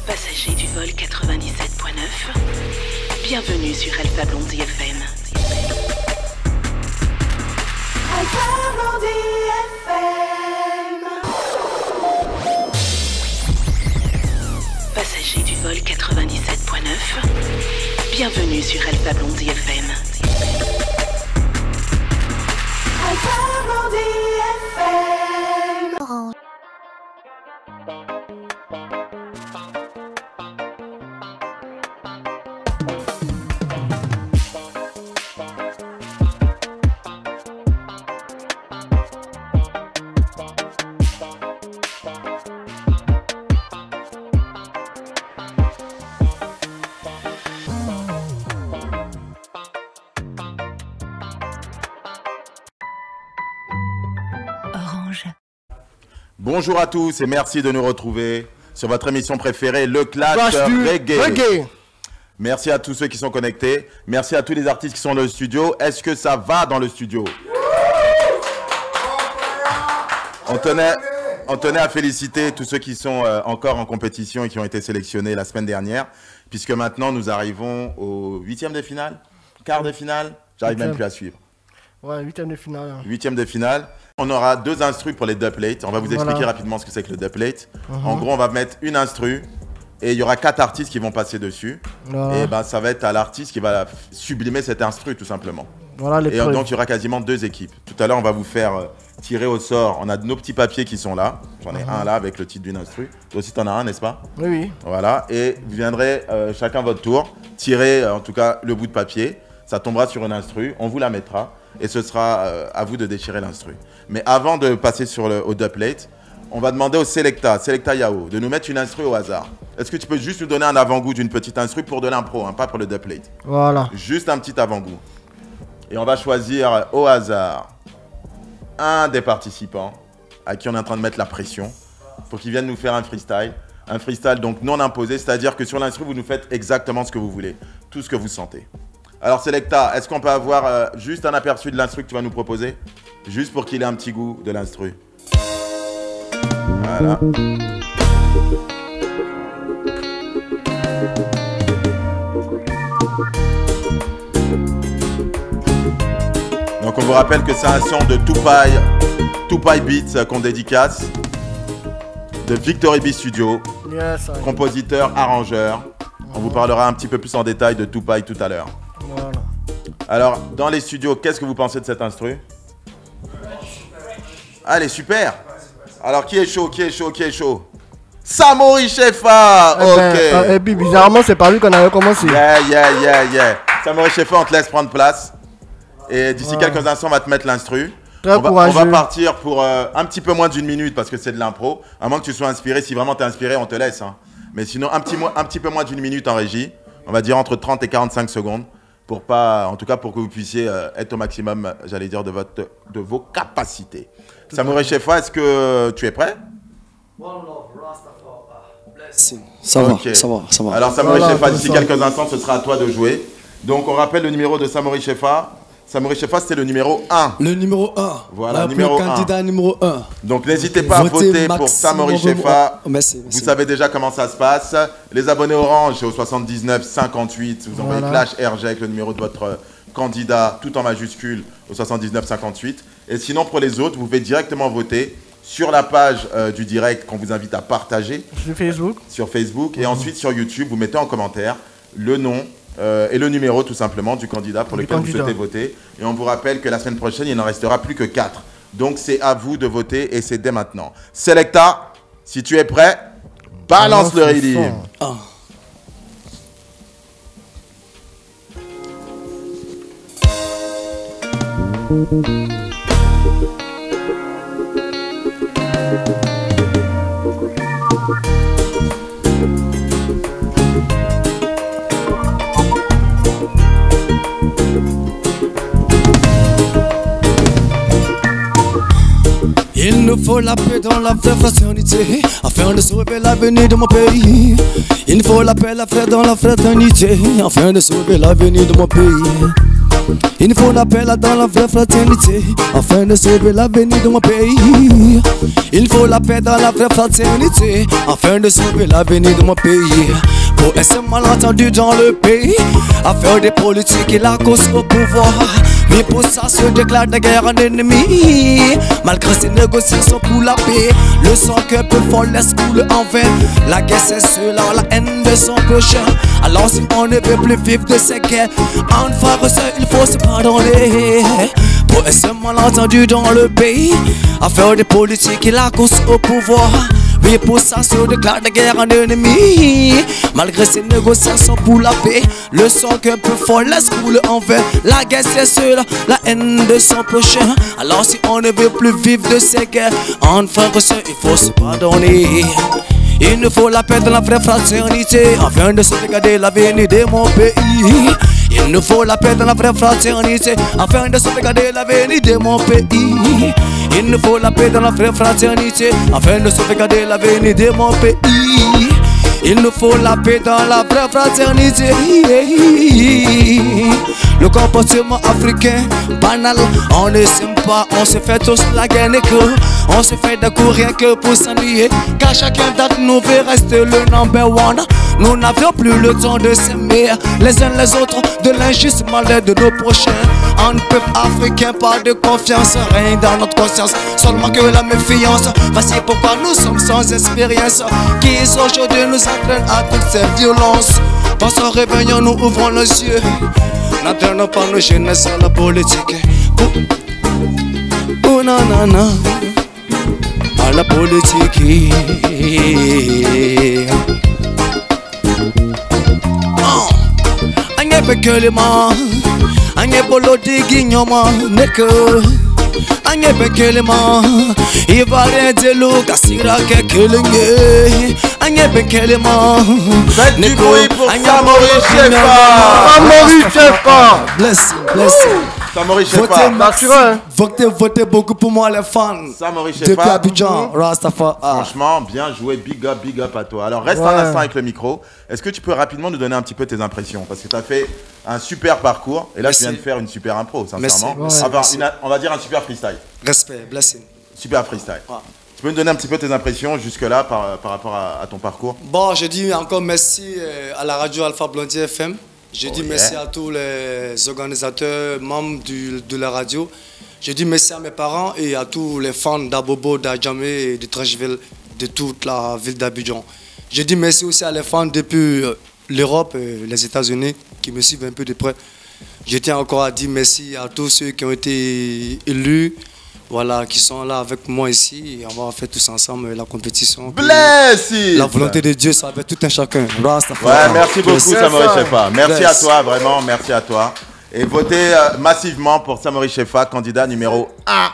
Passagers du vol 97.9, bienvenue sur Alpha Blondie FM. Alpha Blondie FM. Passagers du vol 97.9, bienvenue sur Alpha Blondie FM. Alpha Blondie FM. Orange. Bonjour à tous et merci de nous retrouver sur votre émission préférée, le Clash Reggae. Merci à tous ceux qui sont connectés. Merci à tous les artistes qui sont dans le studio. Est-ce que ça va dans le studio? On tenait à féliciter tous ceux qui sont encore en compétition et qui ont été sélectionnés la semaine dernière, puisque maintenant nous arrivons au 8e de finale, quart de finale, j'arrive même plus à suivre. Ouais, 8e de finale. 8e de finale. On aura deux instrus pour les dubplates. On va vous expliquer rapidement ce que c'est que le dubplate. En gros, on va mettre une instru et il y aura 4 artistes qui vont passer dessus. Et ben, ça va être à l'artiste qui va sublimer cet instru tout simplement. Voilà, et donc, il y aura quasiment 2 équipes. Tout à l'heure, on va vous faire tirer au sort. On a nos petits papiers qui sont là. J'en ai un là avec le titre d'une instru. Toi aussi, tu en as un, n'est-ce pas? Oui, oui. Voilà. Et vous viendrez chacun votre tour tirer en tout cas le bout de papier. Ça tombera sur une instru. On vous la mettra. Et ce sera à vous de déchirer l'instru. Mais avant de passer au dubplate, on va demander au Selecta Yao, de nous mettre une instru au hasard. Est-ce que tu peux juste nous donner un avant-goût d'une petite instru pour de l'impro, hein, pas pour le dubplate? Voilà. Juste un petit avant-goût. Et on va choisir au hasard un des participants à qui on est en train de mettre la pression pour qu'il vienne nous faire un freestyle. Un freestyle donc non imposé, c'est-à-dire que sur l'instru, vous nous faites exactement ce que vous voulez, tout ce que vous sentez. Alors Selecta, est-ce qu'on peut avoir juste un aperçu de l'instru que tu vas nous proposer? Juste pour qu'il ait un petit goût de l'instru. Voilà. Donc on vous rappelle que c'est un son de Tupai Beats qu'on dédicace, de Victory B Studio, compositeur, arrangeur. On vous parlera un petit peu plus en détail de Tupai tout à l'heure. Voilà. Alors, dans les studios, qu'est-ce que vous pensez de cette instru? Ah, elle est super. Alors, qui est chaud? Samori Shefa. Ok. Et puis, bizarrement, c'est par lui qu'on avait commencé. Yeah. Samori Shefa, on te laisse prendre place. Et d'ici quelques instants, on va te mettre l'instru. On va partir pour un petit peu moins d'une minute parce que c'est de l'impro. À moins que tu sois inspiré. Si vraiment tu es inspiré, on te laisse. Hein. Mais sinon, un petit peu moins d'une minute en régie. On va dire entre 30 et 45 secondes. En tout cas pour que vous puissiez être au maximum, j'allais dire, de vos capacités. Samori Shefa, est-ce que tu es prêt? Ça va. Alors Samori Shefa, d'ici quelques instants, ce sera à toi de jouer. Donc on rappelle le numéro de Samori Shefa. Samori Shefa, c'était le numéro 1. Le numéro 1. Voilà, numéro 1. Candidat numéro 1. Donc n'hésitez pas à voter pour Samori Shefa. Merci. Vous savez déjà comment ça se passe. Les abonnés Orange, c'est au 79 58. Vous envoyez Clash RG avec le numéro de votre candidat, tout en majuscule, au 79 58. Et sinon, pour les autres, vous pouvez directement voter sur la page du direct qu'on vous invite à partager. Sur Facebook. Et ensuite, sur YouTube, vous mettez en commentaire le nom et le numéro tout simplement du candidat pour lequel vous souhaitez voter. Et on vous rappelle que la semaine prochaine, il n'en restera plus que 4. Donc c'est à vous de voter et c'est dès maintenant. Selecta, si tu es prêt, balance le rhythm. Il nous faut la paix dans la fraternité, afin de sauver l'avenir de mon pays. Il nous faut la paix, la fête dans la fraternité, afin de sauver l'avenir de mon pays. Il nous faut l'appel dans la vraie fraternité afin de sauver l'avenir de mon pays. Il faut la paix dans la vraie fraternité afin de sauver l'avenir de mon pays. Pour essayer malentendu dans le pays, à faire des politiques et la cause au pouvoir. Mais pour ça se déclare de guerre en ennemi. Malgré ces négociations pour la paix, le sang que peu fort laisse couler en vain. La guerre c'est cela, la haine de son prochain. Alors si on ne veut plus vivre de ces guerres, en frère il faut se pardonner. Pour essayer malentendu dans le pays, à faire des politiques et la cause au pouvoir. Mais pour ça se déclare de guerre en ennemi. Malgré ces négociations pour la paix, le sang qu'un peu fort laisse couler en vain. La guerre c'est cela, la haine de son prochain. Alors si on ne veut plus vivre de ces guerres, en frère il faut se pardonner. Il nous faut la paix dans la vraie fraternité afin de sauvegarder l'avenir de mon pays. Il nous faut la paix dans la vraie fraternité afin de sauvegarder l'avenir de mon pays. Il nous faut la paix dans la vraie fraternité afin de sauvegarder l'avenir de mon pays. Il nous faut la paix dans la vraie fraternité. Le comportement africain banal, on ne s'aime pas, on se fait tous la guerre que on se fait de coups rien que pour s'ennuyer. Car chacun d'entre nous veut rester le number one. Nous n'avions plus le temps de s'aimer les uns les autres, de l'injuste malheur de nos prochains. En peuple africain, pas de confiance, rien dans notre conscience, seulement que la méfiance. Voici pourquoi nous sommes sans expérience, qui aujourd'hui nous entraîne à toutes ces violences. Pensons, réveillons, nous ouvrons nos yeux, n'attendons pas nos jeunesses à la politique. Oh nanana, à la politique. Anye bekelema, anye bolodi ginyoma neke. Anye bekelema, ivare delo kasira ke kelenge. Anye bekelema, faites du bruit pour Samori Shefa. Samori Shefa. Bless, bless. Samori Shefa. Votez beaucoup pour moi les fans. Samori Depuis Shefa. Abidjan, Rastafari. Franchement, bien joué, big up à toi. Alors reste un instant avec le micro. Est-ce que tu peux rapidement nous donner un petit peu tes impressions? Parce que tu as fait un super parcours et là tu viens de faire une super impro, sincèrement. Merci. Enfin, on va dire un super freestyle. Respect, blessing. Super freestyle. Ouais. Tu peux nous donner un petit peu tes impressions jusque-là par rapport à ton parcours? Bon, je dis encore merci à la radio Alpha Blondie FM. Je dis merci à tous les organisateurs, membres de la radio. Je dis merci à mes parents et à tous les fans d'Abobo, d'Adjamé et de Trashville, de toute la ville d'Abidjan. Je dis merci aussi à les fans depuis l'Europe et les États-Unis qui me suivent un peu de près. Je tiens encore à dire merci à tous ceux qui ont été élus, voilà, qui sont là avec moi ici. Et on va faire tous ensemble la compétition. Bless it. La volonté de Dieu, ça va tout un chacun. Ouais, merci beaucoup Samori Shefa. Merci à toi, vraiment, merci à toi. Et votez massivement pour Samori Shefa, candidat numéro 1.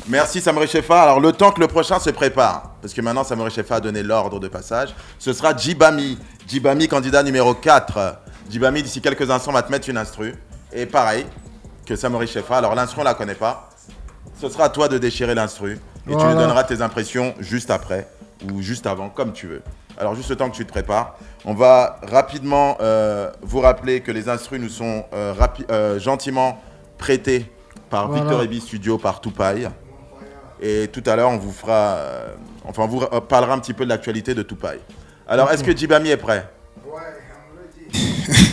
Merci Samori Shefa. Alors le temps que le prochain se prépare, parce que maintenant Samori Shefa a donné l'ordre de passage, ce sera Djibami. Djibami, candidat numéro 4. Djibami, d'ici quelques instants, va te mettre une instru. Et pareil que Samori Shefa. Alors l'instru, on ne la connaît pas. Ce sera à toi de déchirer l'instru. Et tu nous donneras tes impressions juste après ou juste avant, comme tu veux. Alors juste le temps que tu te prépares, on va rapidement vous rappeler que les instrus nous sont gentiment prêtés par Victor Ebi Studio, par Tupaï. Et tout à l'heure, on vous fera, on vous parlera un petit peu de l'actualité de Tupaï. Alors, est-ce que Djibami est prêt? Ouais,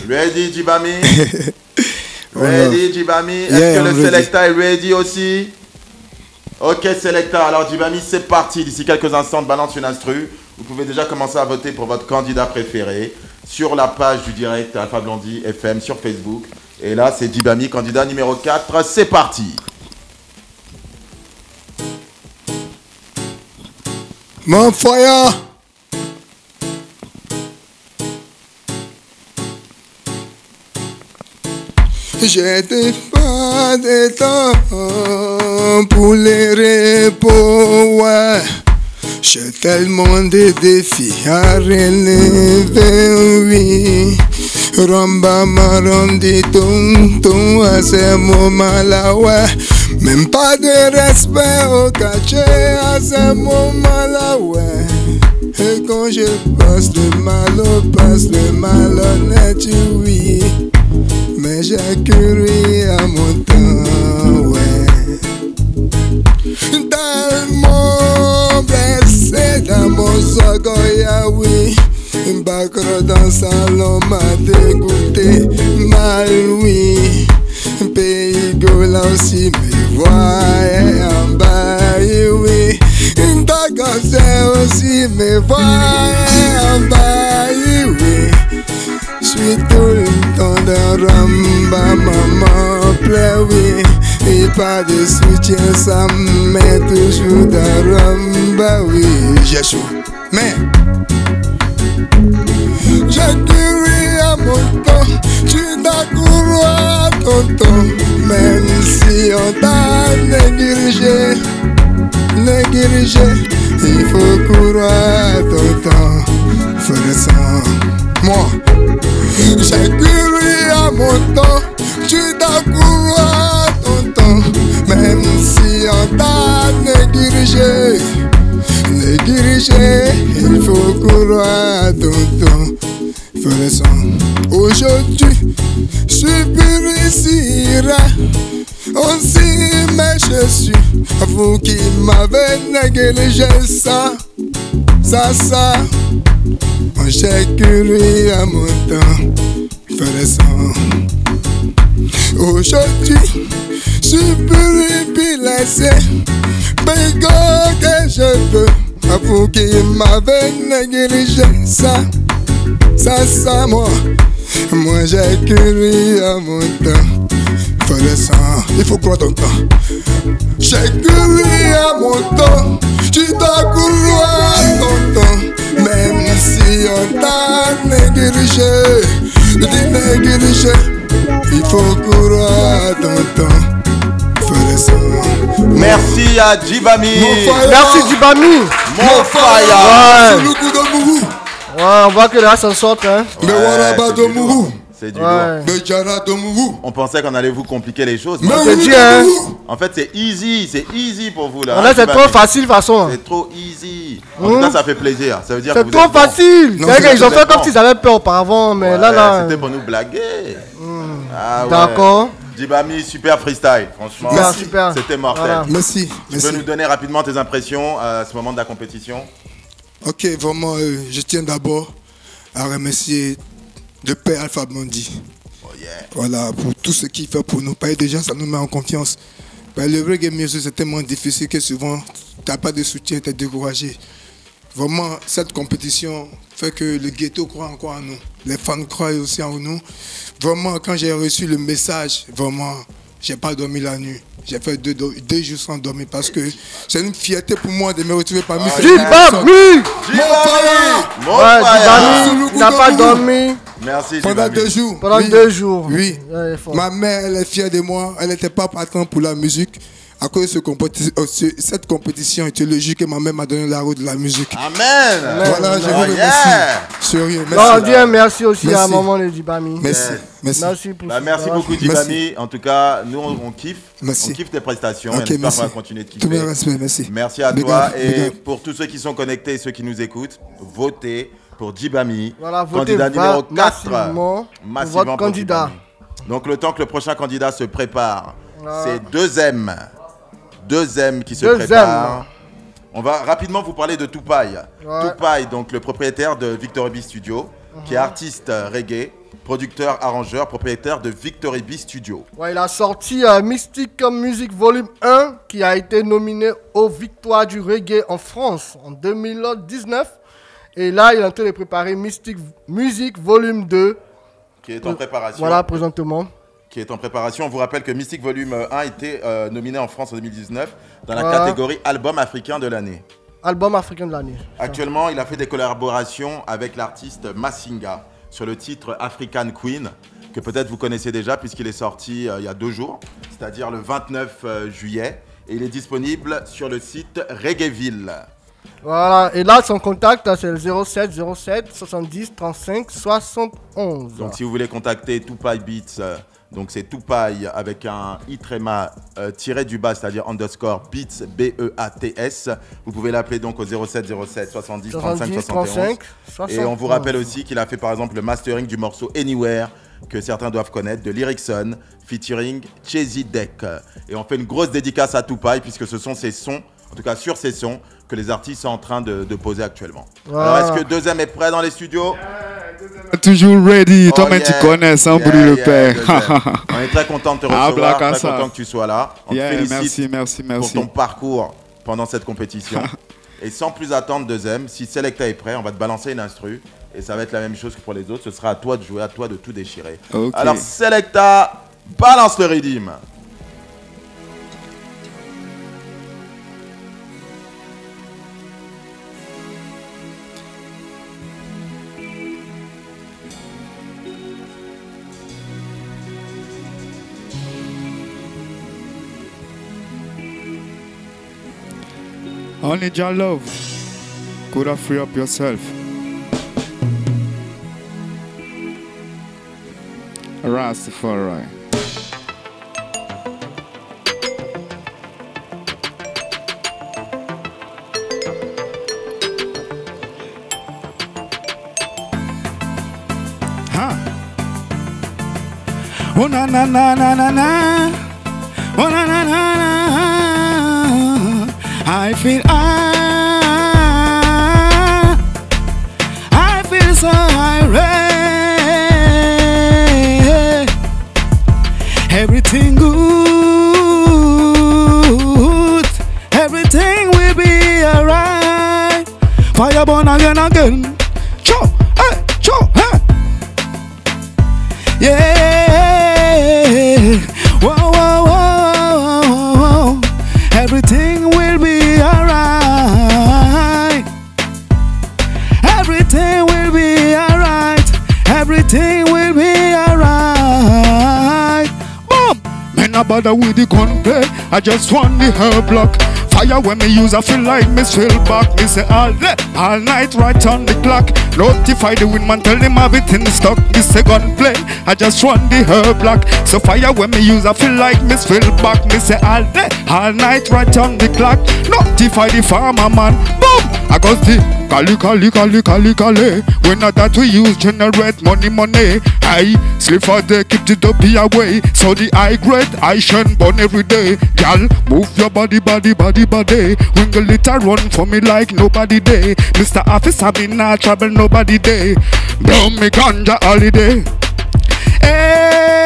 ready, Djibami? Ready, Djibami? Est-ce que le Selecta est ready aussi? Ok, Selecta. Alors, Djibami, c'est parti. D'ici quelques instants, balance une instru. Vous pouvez déjà commencer à voter pour votre candidat préféré sur la page du direct Alpha Blondie FM sur Facebook. Et là, c'est Djibami, candidat numéro 4. C'est parti. Mon fire. J'ai pas de temps pour les repos, ouais. J'ai tellement de défis à relever, oui. Ramba marandi tung à ce moment-là, ouais. Même pas de respect au cachet à ce moment-là, ouais. Et quand je passe le malhonnête, oui. Mais j'ai couru à mon temps, ouais. Tellement blessé dans mon orgueil, oui. Bacro dans le salon m'a dégoûté, mal, oui. Pays Gola aussi me voyait en bas, oui. Tagazé aussi me voyait en bas, oui. Je suis tout le temps dans Ramba, maman plaît, oui. Et pas de soutien, ça me met toujours dans Ramba, oui. J'ai chaud, mais j'ai couru à mon temps, tu t'as couru à ton temps. Même si on t'a négligé, il faut courir à ton temps. Frère sans moi, j'ai couru à mon temps, tu t'as couru à ton temps. Même si on t'a négligé, il faut courir à ton temps. Frère sans aujourd'hui, je suis plus ici. Aussi, mais je suis vous qui m'avez négligé ça. J'ai couru à mon temps, frère sans. Aujourd'hui, je suis plus blessé. Bégo que je veux, vous qui m'avez négligé ça. Moi j'ai couru à mon temps. Il faut croire ton temps. J'ai couru à mon temps. Tu t'as couru à ton temps. Même si on t'a négligé, il faut courir à ton temps. Merci à Djibami. Merci Djibami. Mon fire. Ouais, on voit que là ça sort, hein. Mais voilà, pas de mourou. C'est du lourd. Mais Jara de mourou. On pensait qu'on allait vous compliquer les choses. Mais te dis, hein. En fait, c'est easy pour vous là. Là, c'est trop facile, de toute façon. C'est trop easy. En tout cas, ça fait plaisir. Ça veut dire que C'est vous trop êtes bon. facile. Non, C'est qu'ils ont vous fait êtes comme bon. s'ils avaient peur auparavant, mais Ouais, là. c'était pour nous blaguer. Ah ouais. D'accord. Djibami, super freestyle. Franchement, Super, super. c'était mortel. Voilà. Merci. Tu peux nous donner rapidement tes impressions à ce moment de la compétition? Ok, vraiment, je tiens d'abord à remercier le père Alpha Blondy. Oh yeah. Voilà, pour tout ce qu'il fait pour nous. Parce que déjà, ça nous met en confiance. Parce que le reggae music, c'est tellement difficile que souvent, tu n'as pas de soutien, tu es découragé. Vraiment, cette compétition fait que le ghetto croit encore en nous. Les fans croient aussi en nous. Vraiment, quand j'ai reçu le message, vraiment, j'ai pas dormi la nuit. J'ai fait deux jours sans dormir parce que c'est une fierté pour moi de me retrouver parmi ces Djibami. Mon Ouais, fire. Djibami n'a pas dormi Merci pendant Djibami. 2 jours. pendant Oui. 2 jours. Oui. Ouais, il est fort. Ma mère, elle est fière de moi. Elle n'était pas partante pour la musique. À cause de cette compétition éthiologique que ma mère m'a donné la route de la musique. Amen. Voilà, je vous Oh, remercie. yeah. Sérieux, Non, merci. on dit un merci aussi à Merci. maman de Djibami. Merci. Merci. Merci pour Bah, ça. merci beaucoup Djibami. En tout cas, nous on kiffe. Merci. On kiffe tes prestations. Ok, et on espère merci. qu'on va continuer de Tout kiffer. mon respect, merci. Merci à Big toi. up, Et big up. pour tous ceux qui sont connectés et ceux qui nous écoutent, votez pour Djibami, Voilà, votez candidat numéro 4. massivement pour votre candidat. Djibami. Donc le temps que le prochain candidat se prépare, Voilà. c'est 2M. 2M qui se 2M. prépare. On va rapidement vous parler de Tupai. Ouais. Tupai, donc le propriétaire de Victory B Studio, qui est artiste reggae, producteur, arrangeur, propriétaire de Victory B Studio. Ouais, il a sorti Mystic Music Volume 1 qui a été nominé aux Victoires du Reggae en France en 2019. Et là, il est en train de préparer Mystic Music Volume 2. Qui est en préparation. Voilà, présentement. Qui est en préparation. On vous rappelle que Mystic Volume 1 a été nominé en France en 2019 dans la Voilà. catégorie Album africain de l'année. Album africain de l'année. Actuellement, il a fait des collaborations avec l'artiste Massinga sur le titre African Queen, que peut-être vous connaissez déjà puisqu'il est sorti il y a 2 jours, c'est-à-dire le 29 juillet. Et il est disponible sur le site Reggaeville. Voilà, et là, son contact, c'est le 07 07 70 35 71. Donc si vous voulez contacter Tupai Beats, donc c'est Tupai avec un i tréma tiré du bas, c'est-à-dire underscore beats, B-E-A-T-S. Vous pouvez l'appeler donc au 07 07 70 35 71. 35 Et on vous rappelle aussi qu'il a fait par exemple le mastering du morceau Anywhere que certains doivent connaître, de Lyricsson, featuring Chezzy Deck. Et on fait une grosse dédicace à Tupac, puisque ce sont ces sons, en tout cas sur ces sons, que les artistes sont en train de poser actuellement. Alors, est-ce que Deuxième est prêt dans les studios? Toujours ready, toi-même tu connais, sans bruit le père. On est très content de te recevoir, très content que tu sois là. On te félicite merci. pour ton parcours pendant cette compétition. Et sans plus attendre, Deuxième, si Selecta est prêt, on va te balancer une instru. Et ça va être la même chose que pour les autres. Ce sera à toi de jouer, à toi de tout déchirer. Okay. Alors Selecta, balance le rythme. Only your love could have free up yourself. Rastafari. Huh. Oh na na na na na na. Oh na na na na. I feel so irate. Everything good, everything will be alright. Fire burn again. Cho, hey, cho, hey. Yeah. Whoa, whoa, whoa, whoa. Everything will be alright. Everything will be alright. Everything will be alright. Boom! Me not bother with the gunplay. I just want the herb block. Fire when me use, I feel like me swell back. Me say all day, all night, right on the clock. Notify the windman, tell them have it in stock. Me say gunplay, I just want the herb block. So fire when me use, I feel like me swell back. Me say all day, all night, right on the clock. Notify the farmer man, boom! I got the Kali. When not that we use generate money. I sleep for day, keep the dopey away. So the high grade I shine burn every day. Girl, move your body. When the litter run for me like nobody day. Mr. Officer, me not trouble nobody day. Blow me ganja holiday. Hey,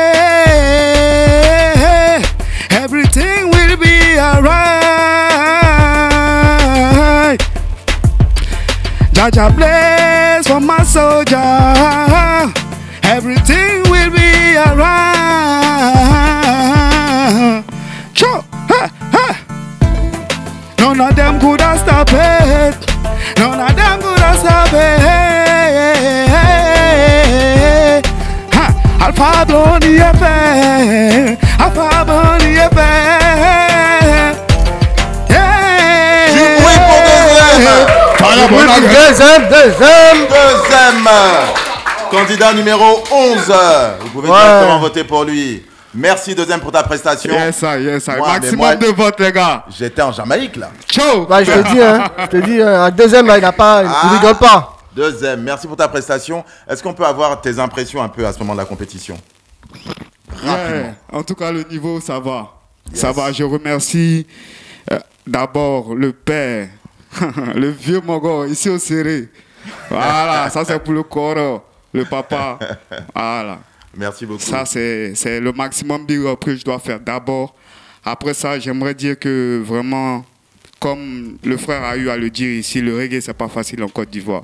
everything will be alright. Jaja bless for my soldier. Everything will be alright. Cho, ha. None of them could have stopped it. None of them could have stopped it. Ha, Alpha Blondie FM. Alpha Blondie FM. Du bruit pour Deuxième. Candidat numéro 11. Vous pouvez directement voter pour lui. Merci Deuxième pour ta prestation. Yes, maximum de votes, les gars. J'étais en Jamaïque là. Ciao. Bah, je te dis, un Deuxième là, il rigole pas. Deuxième, merci pour ta prestation. Est-ce qu'on peut avoir tes impressions un peu à ce moment de la compétition? Yeah. En tout cas, le niveau, ça va. Yes. Ça va, je remercie d'abord le père, le vieux Mogo, ici au Serré. Voilà, ça c'est pour le corps, le papa. Voilà. Merci beaucoup. Ça, c'est le maximum big up que je dois faire d'abord. Après ça, j'aimerais dire que vraiment, comme le frère a eu à le dire ici, le reggae, c'est pas facile en Côte d'Ivoire.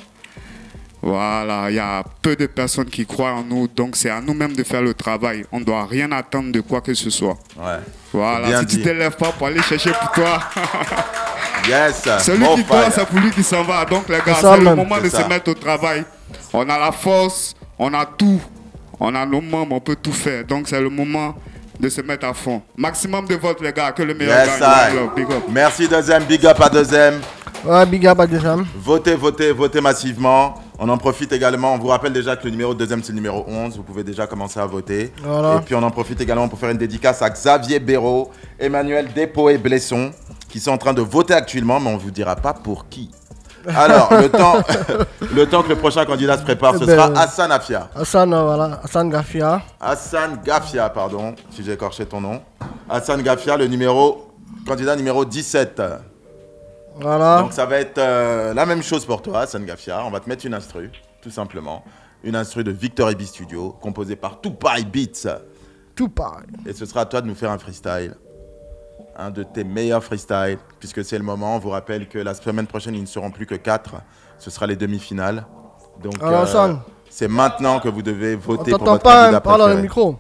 Voilà, il y a peu de personnes qui croient en nous, donc c'est à nous-mêmes de faire le travail. On ne doit rien attendre de quoi que ce soit. Ouais. Voilà, si tu ne te lèves pas pour aller chercher pour toi. Yes. Celui qui croit, c'est pour lui qui s'en va. Donc les gars, c'est le moment de se mettre au travail. On a la force, on a tout. On a nos membres, on peut tout faire. Donc c'est le moment de se mettre à fond. Maximum de votes, les gars, que le meilleur gagne. Big up. Merci Deuxième, big up à Deuxième. Ouais, big up à Deuxième. Votez massivement. On en profite également. On vous rappelle déjà que le numéro de Deuxième, c'est le numéro 11. Vous pouvez déjà commencer à voter. Voilà. Et puis on en profite également pour faire une dédicace à Xavier Béraud, Emmanuel Despoé Blesson, qui sont en train de voter actuellement, mais on ne vous dira pas pour qui. Alors, le temps que le prochain candidat se prépare, ce sera Hassan Afia. Hassan Gafia. Hassan Gafia, pardon, si j'ai écorché ton nom. Hassan Gafia, candidat numéro 17. Voilà. Donc ça va être la même chose pour toi, Hassan Gafia. On va te mettre une instru, tout simplement. Une instru de Victor Ebi Studio, composée par Tupac Beats. Tupac. Et ce sera à toi de nous faire un freestyle. Un de tes meilleurs freestyles, puisque c'est le moment. On vous rappelle que la semaine prochaine, ils ne seront plus que 4. Ce sera les demi-finales. Donc c'est maintenant que vous devez voter pour votre candidat préféré. Parle dans le micro.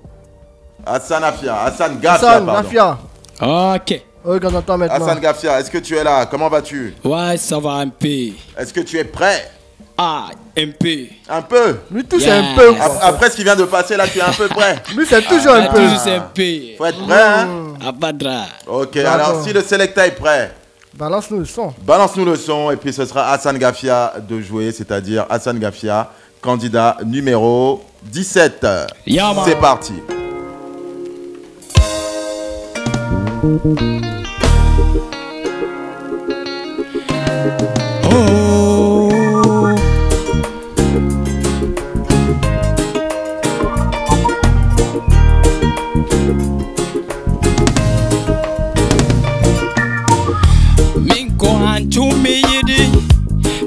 Hassan Afia, Hassan Gafia, Gafia. Ok. Oui, quand on entend maintenant. Hassan Gafia, est-ce que tu es là? Comment vas-tu? Ouais, ça va un peu. Est-ce que tu es prêt? Ah, un peu. Un peu? Lui, tout c'est un peu. Après ce qui vient de passer, là, tu es un peu prêt? Lui, c'est toujours un peu. Toujours c'est un peu. Faut être prêt, hein? Abadra. Ok, alors si le Selecta est prêt, balance-nous le son. Balance-nous le son, et puis ce sera Hassan Gafia de jouer, c'est-à-dire Hassan Gafia, candidat numéro 17. C'est parti.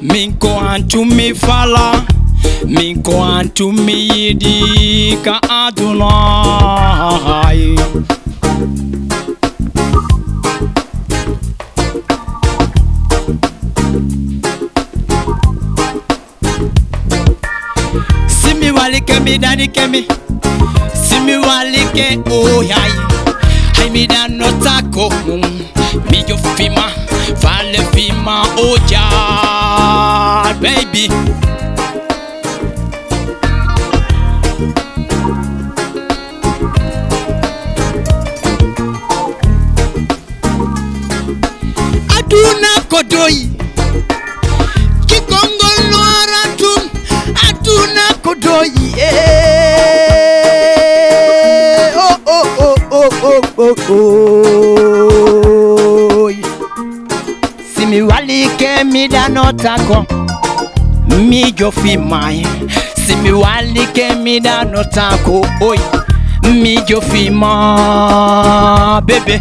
Minko antumi fala, minko antumi yidi ka adunai. Simi wali kemi dani kemi, simi wali ke oyai. Hai mi dan no tako, mi yo fima, vale fima oja. Baby, Aduna Kodoi, Kikongo Loaratun, Aduna Kodoi, oh oh oh oh oh oh oh. Simi wali ke mi danotako. Mi jofi mai, si mi wali ke mi da no tako, oi, mi jofi ma, bebe.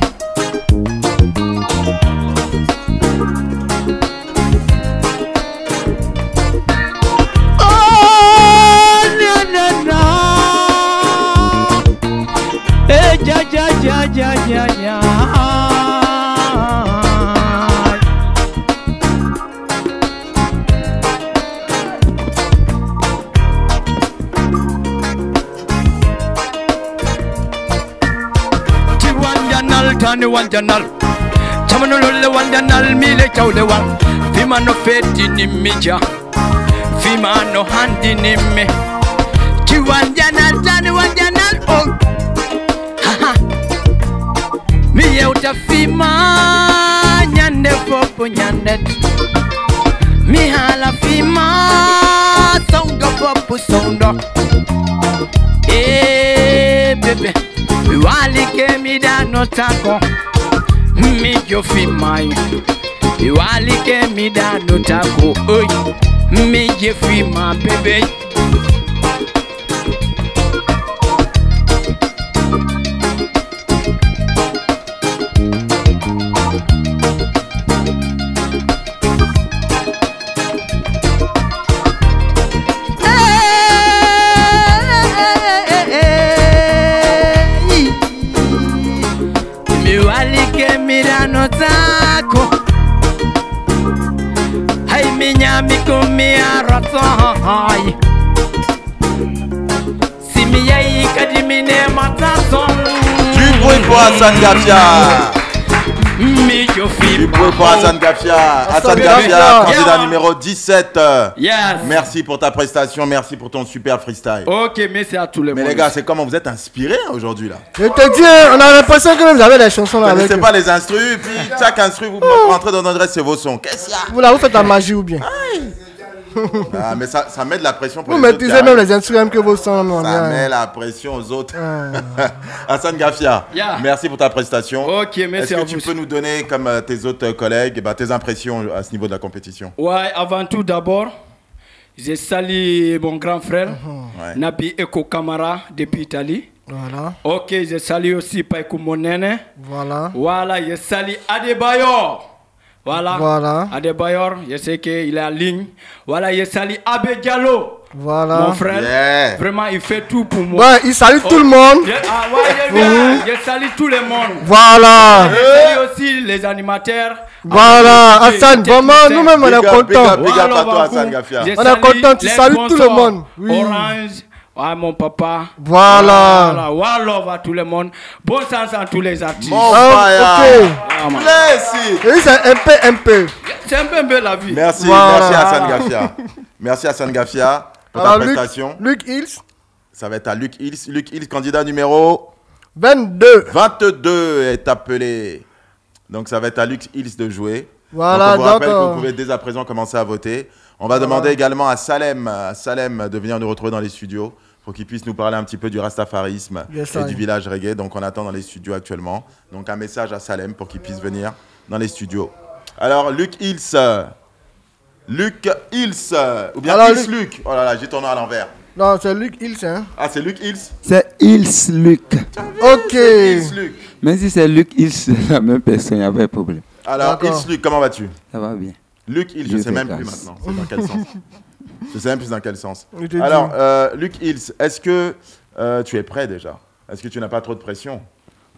Oh, na na na, ja ja ja ja ja ja. Tani wanjanal, chamano lole wanjanal mile chawle wal. Fima no feti ni mija, fima no handi ni me. Chi wanjanal tani wanjanal oh. Haha. Miye utafima nyande popo nyandet. Mi hala fima songo popo sondo. Bebe. Wali ke mi da no tako, mi jofi mai. Wali ke mi da no tako, oi, mi jofi ma bebe. Hai minyami kumia ratai, simi yai kadimine matason. Du bruit pour Hassan Gafia. Du bruit pour Hassan Gafia. Hassan Gafia, candidat numéro 17. Yes. Merci pour ta prestation, merci pour ton super freestyle. Ok, merci à tous les Mais les gars, c'est comment vous êtes inspirés aujourd'hui là? Je te dis, on a l'impression que vous avez des chansons là. Vous ne connaissez pas les instrus, puis chaque instru, vous rentrez dans notre adresse, c'est vos sons. Qu'est-ce qu'il y a? Vous faites la magie ou bien? Ah, mais ça met de la pression pour Vous les autres. maîtrisez même les instruments que vous sentez. Ça met la pression aux autres. Hassan Gafia, merci pour ta prestation. Ok, merci Est-ce à que tu vous. peux nous donner, comme tes autres collègues, tes impressions à ce niveau de la compétition? Ouais, avant tout d'abord, je salue mon grand frère, Ouais. Nabi Eko Kamara, depuis Italie. Voilà. Ok, je salue aussi Paikou Monene. Voilà. Voilà, je salue Adebayor. Voilà. Voilà. Adebayor, je sais qu'il est en ligne. Voilà, je salue Abe Diallo. Voilà. Mon frère. Yeah. Vraiment, il fait tout pour moi. Ouais, il salue tout le monde. Ah ouais, je salue tout le monde. Voilà. Je salue aussi les animateurs. Voilà. Hassan, vraiment, nous-mêmes, on est contents. Big up à toi, Hassan Gafia. On est content, tu salues tout le monde. Oui. Orange. Ah, mon papa. Voilà. One love à tout le monde. Bon sens à tous les artistes. Mon Ok. Ah, man. Et c'est un peu. C'est un peu la vie. Merci, Voilà. merci Hassan Gafia. Merci Hassan Gafia pour ta Alors, prestation. Luc Hills, Ça va être à Luc Hills. Luc Hills, candidat numéro 22. 22 est appelé. Donc ça va être à Luc Hills de jouer. Voilà, donc on vous rappelle que donc, vous pouvez dès à présent commencer à voter. On va demander également à Salem de venir nous retrouver dans les studios pour qu'il puisse nous parler un petit peu du rastafarisme Yes, et du village reggae. Donc on attend dans les studios actuellement. Donc un message à Salem pour qu'il puisse venir dans les studios. Alors Luc Hills. Ou bien Alors, Hills Luc. Oh là là, j'ai ton nom à l'envers. Non, c'est Luc Hills, hein. Ah, c'est Luc Hills. C'est Hills Luc. Ok. Hills Luc. Même si c'est Luc Hills, c'est la même personne, il n'y a pas de problème. Alors, D'accord. Hills Luc, comment vas-tu? Ça va bien. Luc Hills, je Je sais fais même grâce. plus maintenant. C'est dans quel sens? Je sais même plus dans quel sens. Je te Alors, dis. Luc Hills, est-ce que tu es prêt déjà? Est-ce que tu n'as pas trop de pression?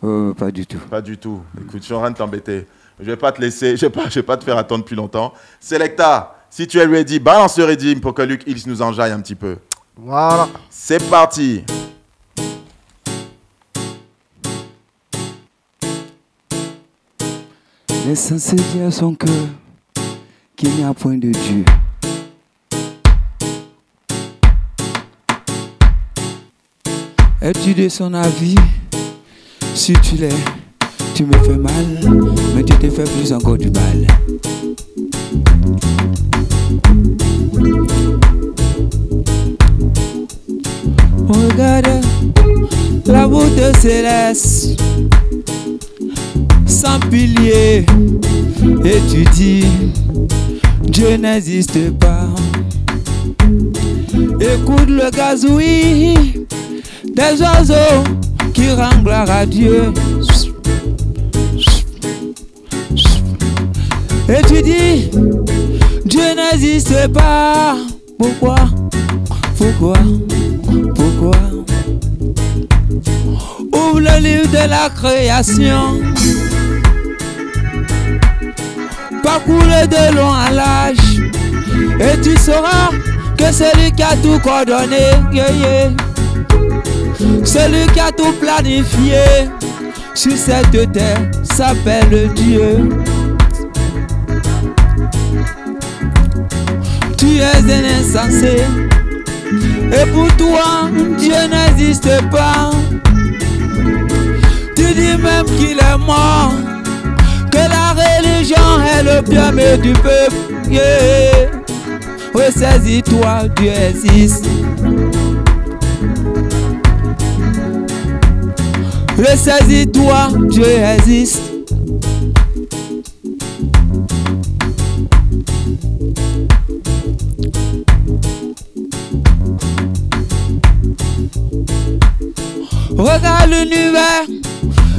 Pas du tout. Pas du tout. Écoute, je suis en train de t'embêter. Je vais pas te laisser, je vais pas te faire attendre plus longtemps. Selecta, si tu es ready, balance le redeem pour que Luc Hills nous enjaille un petit peu. Voilà. C'est parti. L'essentiel dit à son cœur qu'il n'y a point de Dieu. Es-tu de son avis? Si tu l'es, tu me fais mal, mais tu te fais plus encore du mal. Regarde la voûte céleste, sans pilier, et tu dis, Dieu n'existe pas. Écoute le gazouillis des oiseaux qui rendent gloire à Dieu. Et tu dis, Dieu n'existe pas. Pourquoi? Pourquoi? Pourquoi? Ouvre le livre de la création. Parcours-le de long à large. Et tu sauras que celui qui a tout coordonné, celui qui a tout planifié sur cette terre s'appelle Dieu. Tu es un insensé, et pour toi, Dieu n'existe pas. Tu dis même qu'il est mort, que la religion est le bien-aimé du peuple. Yeah. Ressaisis-toi, Dieu existe. Ressaisis-toi, Dieu existe. Regarde l'univers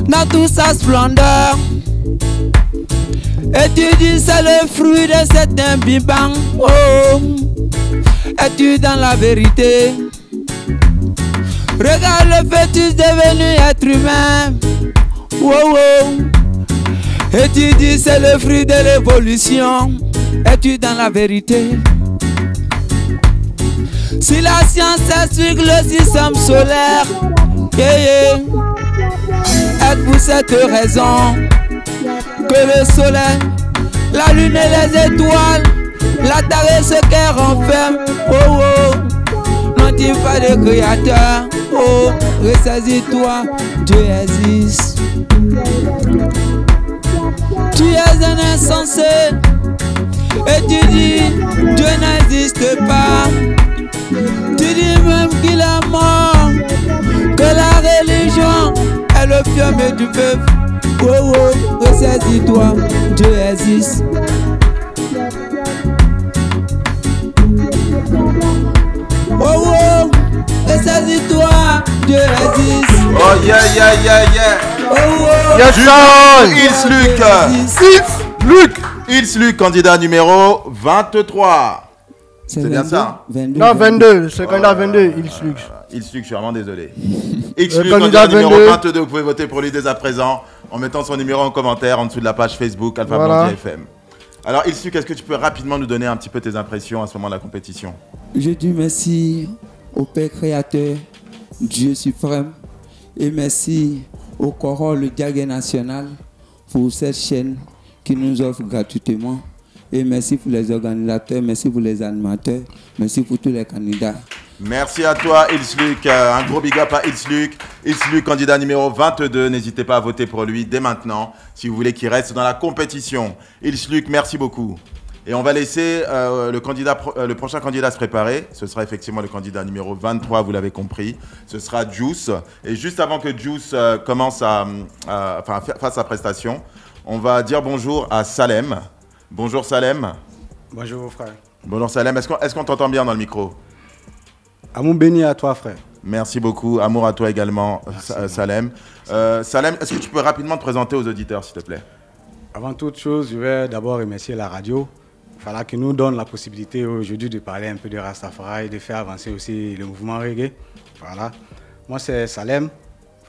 dans toute sa splendeur. Et tu dis c'est le fruit de cet imbibant. Oh, es-tu dans la vérité? Regarde le fœtus devenu être humain. Oh, oh. Et tu dis c'est le fruit de l'évolution. Es-tu dans la vérité? Si la science explique le système solaire, yeah. Est pour cette raison que le soleil, la lune et les étoiles, la terre et ce qu'elle renferme, oh oh, n'ont-ils pas de créateur? Oh, ressaisis-toi, Dieu existe. Tu es un insensé, Et tu dis, Dieu n'existe pas. Tu dis même qu'il est mort. Que la religion est le fiume du peuple. Oh oh, ressaisis-toi, Dieu existe. Oh oh, ressaisis-toi, Dieu existe. Oh yeah, yeah, yeah, yeah. Oh oh, Yes, sir. Ils Luc, candidat numéro 23. C'est bien ça, 22. Non, 22. C'est le candidat 22. Il suit. Ils Luc, je suis vraiment désolé. Ils Le Luc, candidat candidat numéro 22. 22. Vous pouvez voter pour lui dès à présent en mettant son numéro en commentaire en dessous de la page Facebook Alpha Voilà. Blondie FM. Alors, Ils Luc, est-ce que tu peux rapidement nous donner un petit peu tes impressions à ce moment de la compétition? Je dis merci au Père Créateur, Dieu suprême, et merci au Chorale le Diague National pour cette chaîne qui nous offre gratuitement. Et merci pour les organisateurs, merci pour les animateurs, merci pour tous les candidats. Merci à toi, Ils Luc. Un gros big up à Ils Luc. Ils Luc, candidat numéro 22. N'hésitez pas à voter pour lui dès maintenant si vous voulez qu'il reste dans la compétition. Ils Luc, merci beaucoup. Et on va laisser le prochain candidat se préparer. Ce sera effectivement le candidat numéro 23, vous l'avez compris. Ce sera Juice. Et juste avant que Juice commence fasse sa prestation, on va dire bonjour à Salem. Bonjour Salem. Bonjour frère. Bonjour Salem. Est-ce qu'on t'entend bien dans le micro? Amour béni à toi frère. Merci beaucoup. Amour à toi également, Salem. Salem, est-ce que tu peux rapidement te présenter aux auditeurs, s'il te plaît? Avant toute chose, je vais d'abord remercier la radio. Voilà, qui nous donne la possibilité aujourd'hui de parler un peu de Rastafari et de faire avancer aussi le mouvement reggae. Voilà. Moi, c'est Salem,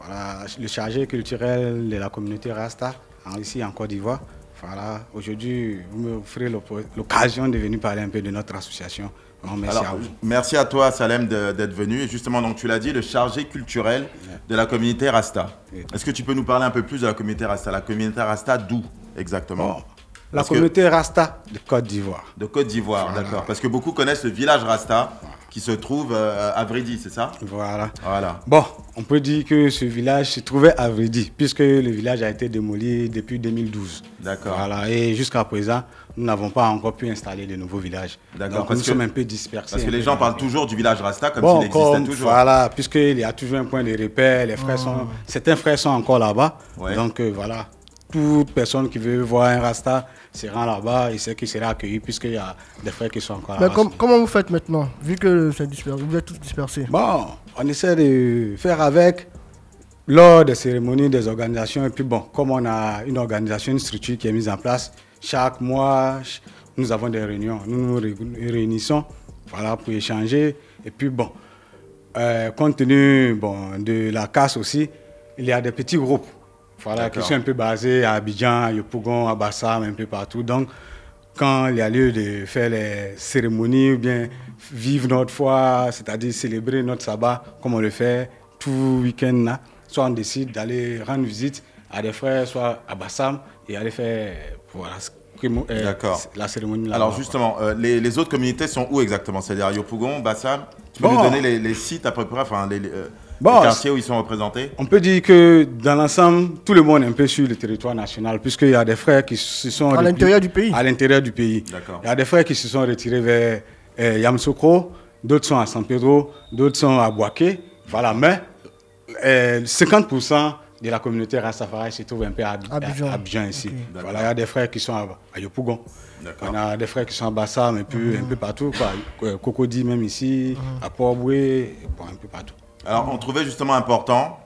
voilà, le chargé culturel de la communauté Rasta, ici en Côte d'Ivoire. Voilà. Aujourd'hui, vous me offrez l'occasion de venir parler un peu de notre association. Bon, merci à vous. Merci à toi, Salem, d'être venu. Et justement, donc, tu l'as dit, le chargé culturel de la communauté Rasta. Est-ce que tu peux nous parler un peu plus de la communauté Rasta? La communauté Rasta, d'où exactement? Bon. La communauté Rasta de Côte d'Ivoire. De Côte d'Ivoire, voilà. D'accord. Parce que beaucoup connaissent le village Rasta qui se trouve à Vridi, c'est ça? Voilà. Voilà. Bon, on peut dire que ce village se trouvait à Vridi, puisque le village a été démoli depuis 2012. D'accord. Voilà. Et jusqu'à présent, nous n'avons pas encore pu installer de nouveaux villages. D'accord. Donc nous sommes un peu dispersés. Parce que les gens parlent toujours du village Rasta comme s'il existait toujours. Voilà, puisqu'il y a toujours un point de repère. Les frères certains frères sont encore là-bas. Ouais. Donc voilà. Toute personne qui veut voir un Rasta se rend là-bas et sait qu'il sera accueilli puisqu'il y a des frères qui sont encore là-bas. Comment vous faites maintenant, vu que c'est dispersé, vous êtes tous dispersés? Bon, on essaie de faire avec lors des cérémonies, des organisations. Et puis bon, comme on a une organisation, une structure qui est mise en place, chaque mois, nous avons des réunions. Nous nous réunissons voilà, pour échanger. Et puis bon, compte tenu de la casse aussi, il y a des petits groupes. Voilà, qui sont un peu basés à Abidjan, à Yopougon, à Bassam, un peu partout. Donc, quand il y a lieu de faire les cérémonies ou bien vivre notre foi, c'est-à-dire célébrer notre sabbat, comme on le fait tout week-end là, soit on décide d'aller rendre visite à des frères, soit à Bassam, et aller faire voilà, la cérémonie là. Alors justement, les autres communautés sont où exactement? C'est-à-dire Yopougon, Bassam? Tu peux nous donner les sites à peu près, enfin les quartiers où ils sont représentés? On peut dire que dans l'ensemble, tout le monde est un peu sur le territoire national, puisqu'il y a des frères qui se sont... À l'intérieur du pays? À l'intérieur du pays. D'accord. Il y a des frères qui se sont retirés vers Yamoussoukro, d'autres sont à San Pedro, d'autres sont à Bouaké. Voilà, mais 50% de la communauté Rastafari se trouve un peu à Abidjan ici. Okay. Voilà, il y a des frères qui sont à Yopougon. On a des frères qui sont à Bassam et puis un peu partout. Cocody même ici, à Port-Boué, un peu partout. Alors, on trouvait justement important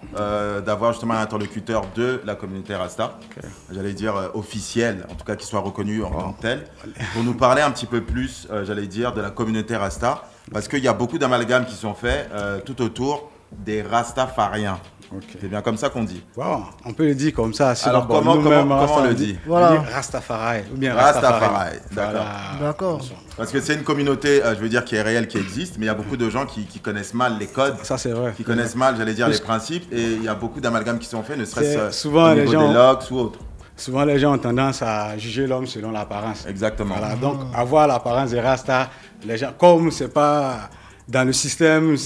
d'avoir justement un interlocuteur de la communauté Rasta, j'allais dire officiel, en tout cas qui soit reconnu en tant que tel, pour nous parler un petit peu plus, j'allais dire, de la communauté Rasta, parce qu'il y a beaucoup d'amalgames qui sont faits tout autour des Rastafariens. Okay. C'est bien comme ça qu'on dit. Bon, on peut le dire comme ça. Alors comment on le dit? Voilà. Rastafari ou bien Rastafari. D'accord. Parce que c'est une communauté, je veux dire, qui est réelle, qui existe, mais il y a beaucoup de gens qui connaissent mal les codes. Ça, c'est vrai. Qui connaissent mal, j'allais dire, les principes, et il y a beaucoup d'amalgames qui sont faits, ne serait-ce au niveau des logs ou autre. Souvent, les gens ont tendance à juger l'homme selon l'apparence. Exactement. Voilà. Donc, avoir l'apparence des Rasta, les gens, comme c'est pas dans le système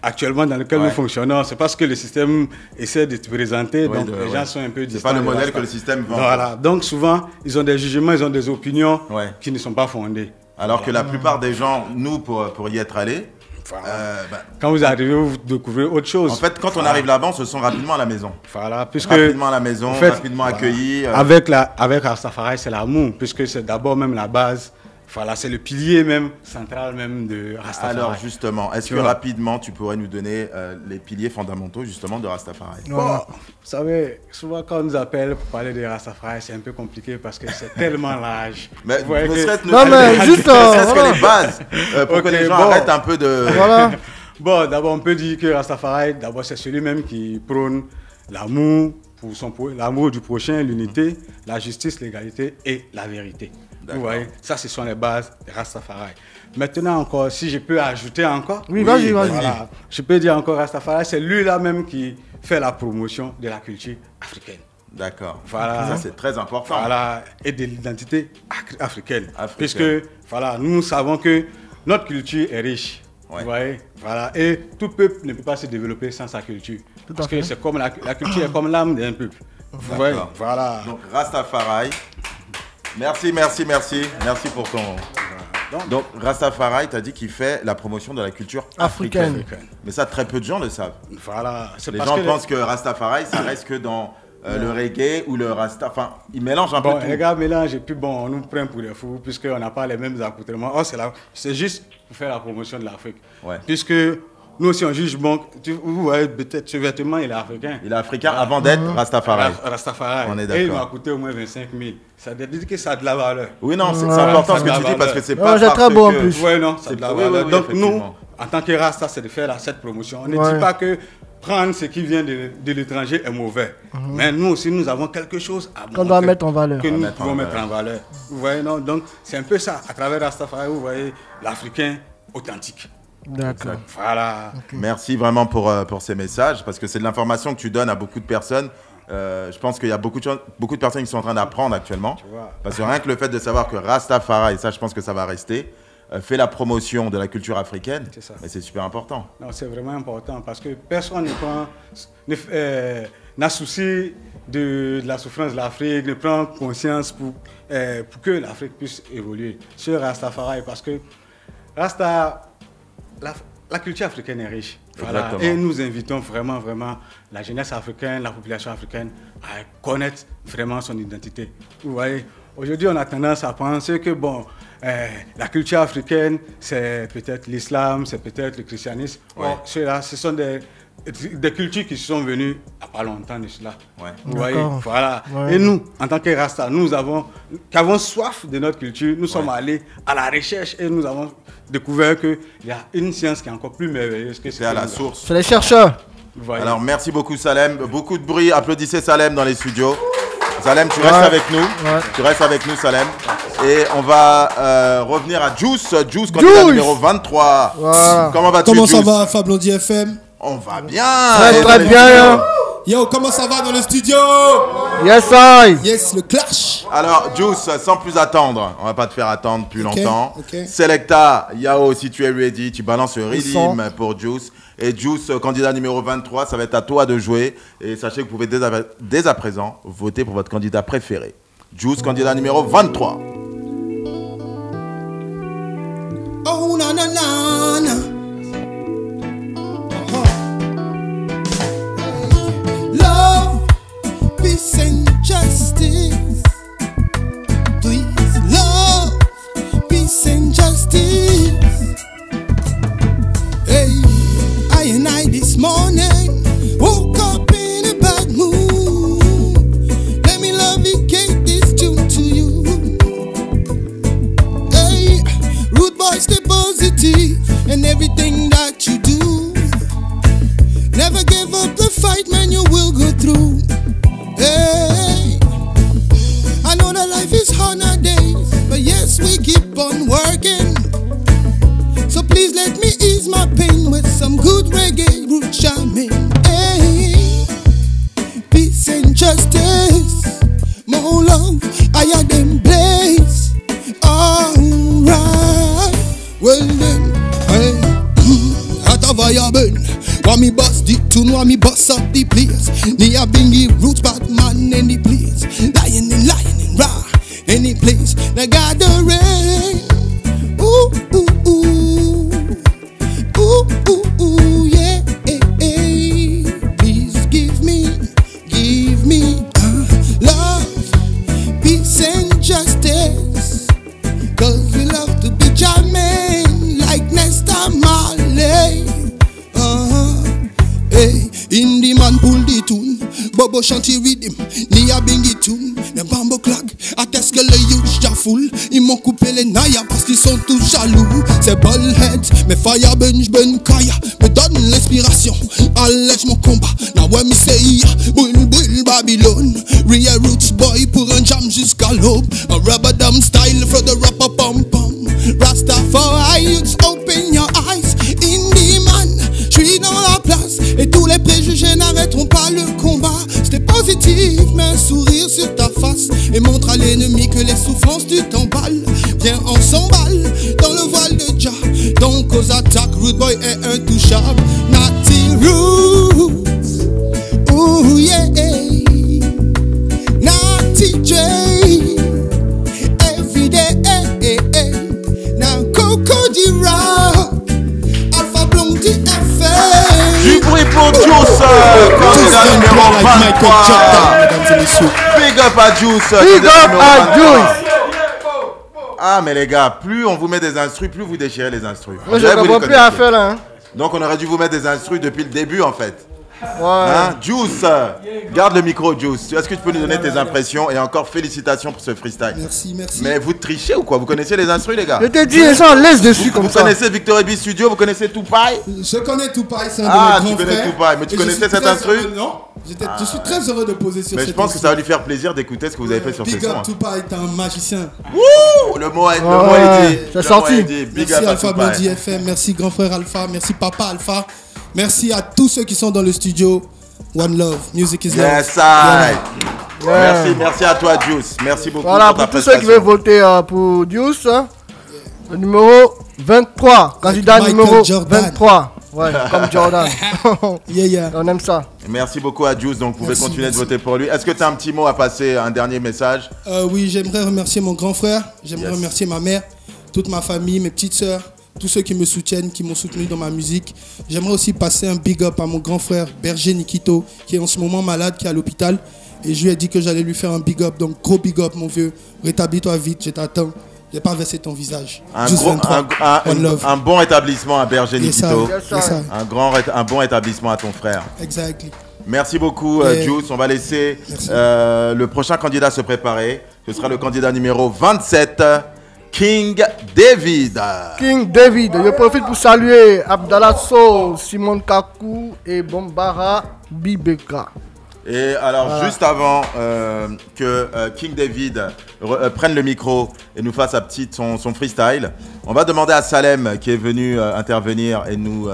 actuellement dans lequel nous fonctionnons, c'est parce que le système essaie de te présenter, Ouais, donc les gens sont un peu distants. C'est pas le de modèle Rasta. que le système vend. Voilà, donc souvent, ils ont des jugements, ils ont des opinions qui ne sont pas fondées. Alors que la plupart des gens, nous, pour y être allés, quand vous arrivez, vous découvrez autre chose. En fait, quand on arrive là-bas, on se sent rapidement à la maison. Voilà, puisque rapidement à la maison, en fait, rapidement accueilli. Avec Rastafari, c'est l'amour, puisque c'est d'abord même la base. Voilà, c'est le pilier même central même de Rastafari. Alors justement, est-ce que rapidement tu pourrais nous donner les piliers fondamentaux justement de Rastafari? Bon, vous savez, souvent quand on nous appelle pour parler de Rastafari, c'est un peu compliqué parce que c'est tellement large. Mais juste que les bases pour que les gens arrêtent un peu de... Voilà. Bon, d'abord on peut dire que Rastafari, d'abord c'est celui-même qui prône l'amour l'amour du prochain, l'unité, la justice, l'égalité et la vérité. Vous voyez, ça ce sont les bases de Rastafari. Maintenant encore, si je peux ajouter encore, vas-y. Voilà, je peux dire encore Rastafari, c'est lui-là même qui fait la promotion de la culture africaine. D'accord. Voilà. Ça c'est très important. Voilà, et de l'identité africaine. Puisque voilà, nous savons que notre culture est riche. Vous voyez, voilà, et tout peuple ne peut pas se développer sans sa culture. Parce que c'est comme la culture est comme l'âme d'un peuple. Vous voyez, voilà. Donc Rastafari. Merci pour ton... Donc Rastafari, tu as dit qu'il fait la promotion de la culture africaine. Mais ça, très peu de gens le savent. Voilà. Les gens pensent que Rastafari, ça reste que dans le reggae ou le Rasta. Enfin, ils mélangent un peu tout. Les gars mélangent et puis bon, on nous prend pour des fous puisqu'on n'a pas les mêmes accoutrements. Oh, c'est juste pour faire la promotion de l'Afrique. Puisque nous aussi on juge, bon, vous voyez, peut-être ce vêtement il est africain. Il est africain avant d'être Rastafari. Rastafari. On est d'accord. Et il m'a coûté au moins 25 000. Ça veut dire que ça a de la valeur. Oui, non, c'est important ce que tu dis parce que c'est pas c'est très beau en plus. Oui, non, ça a de la valeur. Donc nous, en tant que Rasta, c'est de faire cette promotion. On ne dit pas que prendre ce qui vient de l'étranger est mauvais. Mais nous aussi, nous avons quelque chose à montrer. Qu'on doit mettre en valeur. Que nous pouvons mettre en valeur. Vous voyez, non? Donc c'est un peu ça. À travers Rastafari, vous voyez l'Africain authentique. D'accord. Voilà. Merci vraiment pour ces messages parce que c'est de l'information que tu donnes à beaucoup de personnes. Je pense qu'il y a beaucoup de personnes qui sont en train d'apprendre actuellement. Parce que rien que le fait de savoir que Rastafari, et ça je pense que ça va rester, fait la promotion de la culture africaine, c'est super important. Non, c'est vraiment important parce que personne n'a souci de la souffrance de l'Afrique, ne prend conscience pour que l'Afrique puisse évoluer sur Rastafari parce que la culture africaine est riche. Voilà. Et nous invitons vraiment la jeunesse africaine, la population africaine à connaître vraiment son identité. Vous voyez, aujourd'hui on a tendance à penser que bon, la culture africaine c'est peut-être l'islam, c'est peut-être le christianisme. Or, ceux-là, ce sont des cultures qui sont venues à pas longtemps de cela. Vous voyez, voilà. Et nous, en tant que Rasta, qui avons soif de notre culture, nous sommes allés à la recherche et nous avons découvert qu'il y a une science qui est encore plus merveilleuse que c'est à la source. C'est les chercheurs. Alors merci beaucoup Salem, beaucoup de bruit, applaudissez Salem dans les studios. Salem, tu restes avec nous, tu restes avec nous Salem. Et on va revenir à Juice, candidat numéro 23. Voilà. Comment vas-tu? Comment ça va Fablondi FM? On va bien. Très bien. Yo, comment ça va dans le studio? Yes, I. Yes, le clash. Alors, Juice, sans plus attendre, on va pas te faire attendre plus longtemps. Selecta, Yao, si tu es ready, tu balances le rhythm pour Juice. Et Juice, candidat numéro 23, ça va être à toi de jouer. Et sachez que vous pouvez dès à présent voter pour votre candidat préféré. Juice, candidat numéro 23. Oh, na na na na. Love, peace and justice. Please, love, peace and justice. Hey, I and I this morning woke up in a bad mood. Let me dedicate this tune to you. Hey, rude boy, stay positive in everything that you do. Never give up the fight, man, you will go through. Hey, I know that life is hard nowadays, but yes, we keep on working. So please let me ease my pain with some good reggae root jamming. Hey, peace and justice, more love, higher than blaze. Alright, well then, hey, fire burn. Want me bust the tune, want me bust up the place. Nia Bingy roots, Batman in the place. Lion and raw, any place. The gathering. Ooh, ooh, ooh. Ooh, ooh, ooh, yeah. Please give me love, peace and justice. Cause we love to be jamming like Nesta Marley. Hey, Indie man pull the tune, Bobo chanty rhythm, Nia Bingy tune, les bambo claque, atteste que le youth jafoul, ils m'ont coupé les nailles parce qu'ils sont tous jaloux. C'est ballheads, mais fire bench ben kaya, me donne l'inspiration, allège mon combat, now when me say ya, bull Babylone, real roots boy pour un jam jusqu'à l'aube, a rubber dam style for the rapper pom pom, Rastafari youths open your eyes, Indie man, j'suis dans la place, et tous les préjugés n'arrêteront pas le combat. C'était positif, mais un sourire sur ta face, et montre à l'ennemi que les souffrances tu t'emballes. Viens, on s'emballe dans le voile de Jah. Donc aux attaques, Rude Boy est intouchable. Natty Roots, ooh yeah, Natty J, every day, now Coco D-Rock, Alpha Blondie FM. Du bruit pour Juice, candidat numéro 23. Big up à Juice. Big up à Juice. Ah mais les gars, plus on vous met des instrus, plus vous déchirez les instrus. Moi je comprends plus à faire là. Hein. Donc on aurait dû vous mettre des instrus depuis le début en fait. Ouais. Hein? Juice, garde le micro Juice. Est-ce que tu peux nous donner tes impressions? Et encore félicitations pour ce freestyle. Merci. Mais vous trichez ou quoi? Vous connaissez les instrus les gars? Je t'ai dit, ils sont en laisse dessus comme ça. Vous connaissez Victor Ebi Studio? Vous connaissez Tupac? Je connais Tupac, c'est un de mes Ah, grands tu connais frères. Tupac, mais tu Et connaissais cet instru? Non, je suis très heureux de poser sur Mais cette je pense que ça va lui faire plaisir d'écouter ce que vous avez fait sur ces Big sons. up Tupac est un magicien. Wouh, le mot est dit. C'est sorti. Big Merci up à Alpha Tupac. Blondie FM, merci grand frère Alpha, merci papa Alpha. Merci à tous ceux qui sont dans le studio. One love, music is love. Yes, I. Merci à toi, Juice. Merci beaucoup Voilà, pour ta pour tous ceux qui prestation. veulent voter pour Juice, le numéro 23, candidat Michael numéro Jordan. 23. Ouais, comme Jordan. Yeah. On aime ça. Merci beaucoup à Juice, donc vous pouvez Merci, continuer merci. de voter pour lui. Est-ce que tu as un petit mot à passer, un dernier message? Oui, j'aimerais remercier mon grand frère, j'aimerais Yes. remercier ma mère, toute ma famille, mes petites sœurs, tous ceux qui me soutiennent, qui m'ont soutenu dans ma musique. J'aimerais aussi passer un big up à mon grand frère Berger Nikito, qui est en ce moment malade, qui est à l'hôpital. Et je lui ai dit que j'allais lui faire un big up, donc gros big up mon vieux. Rétablis-toi vite, je t'attends. Je n'ai pas versé ton visage. Juste 23. One love. Un bon rétablissement à Berger Yes, sir. Nikito. Yes, sir. Un bon rétablissement à ton frère. Exactly. Merci beaucoup, Juice. On va laisser le prochain candidat se préparer. Ce sera le candidat numéro 27, King David. King David, je profite pour saluer Abdallah Soul, Simon Kakou et Bombara Bibeka. Et alors, juste avant que King David prenne le micro et nous fasse son freestyle, on va demander à Salem qui est venu intervenir et nous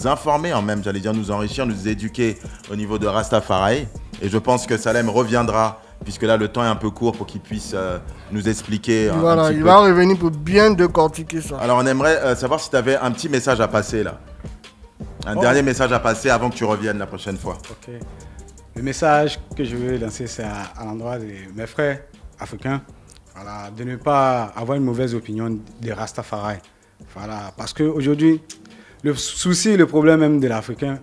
informer, même, j'allais dire nous enrichir, nous éduquer au niveau de Rastafari. Et je pense que Salem reviendra, puisque là le temps est un peu court pour qu'il puisse nous expliquer. Voilà, il va revenir pour bien décortiquer ça. Alors on aimerait savoir si tu avais un petit message à passer là. Un dernier message à passer avant que tu reviennes la prochaine fois. Ok. Le message que je veux lancer, c'est à l'endroit de mes frères africains, voilà, de ne pas avoir une mauvaise opinion des Rastafari. Voilà, parce qu'aujourd'hui, le souci, le problème même de l'Africain,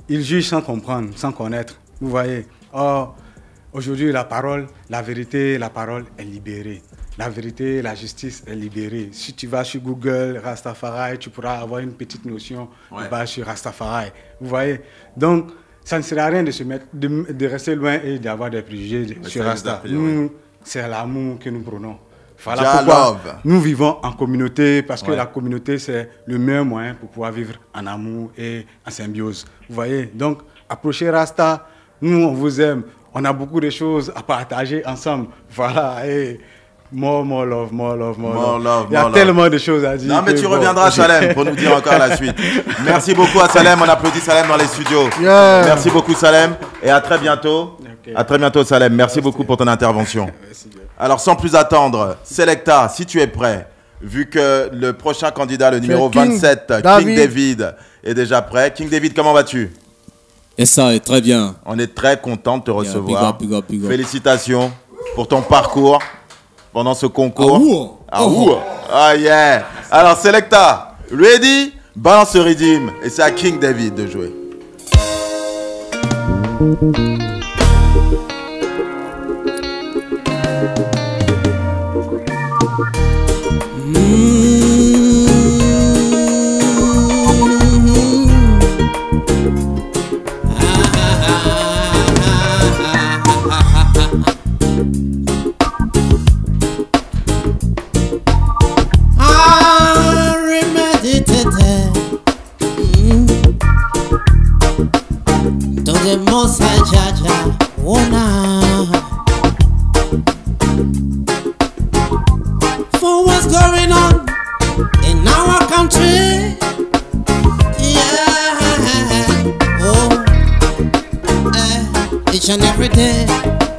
il juge sans comprendre, sans connaître. Vous voyez, or, aujourd'hui, la parole, la vérité, la parole est libérée. La vérité, la justice est libérée. Si tu vas sur Google, Rastafari, tu pourras avoir une petite notion de base sur Rastafari. Vous voyez, donc, ça ne sert à rien de se mettre, de rester loin et d'avoir des préjugés sur Rasta. Nous, c'est l'amour que nous prenons. Voilà pourquoi nous vivons en communauté, parce que la communauté, c'est le meilleur moyen pour pouvoir vivre en amour et en symbiose. Vous voyez, donc, approchez Rasta, nous, on vous aime, on a beaucoup de choses à partager ensemble. Voilà, et more love. Il y a tellement de choses à dire. Non, mais tu reviendras, Salem, pour nous dire encore la suite. Merci beaucoup à Salem. On applaudit Salem dans les studios. Yeah. Merci beaucoup, Salem. Et à très bientôt. Okay. À très bientôt, Salem. Merci beaucoup pour ton intervention. Alors, sans plus attendre, Selecta, si tu es prêt, vu que le prochain candidat, le numéro King 27, David. King David, est déjà prêt. King David, comment vas-tu? Et ça est très bien. On est très content de te recevoir. Big up. Félicitations pour ton parcours pendant ce concours. Ah yeah. Alors Selecta, ready? Balance ce rythme et c'est à King David de jouer. For what's going on in our country, yeah, each and every day,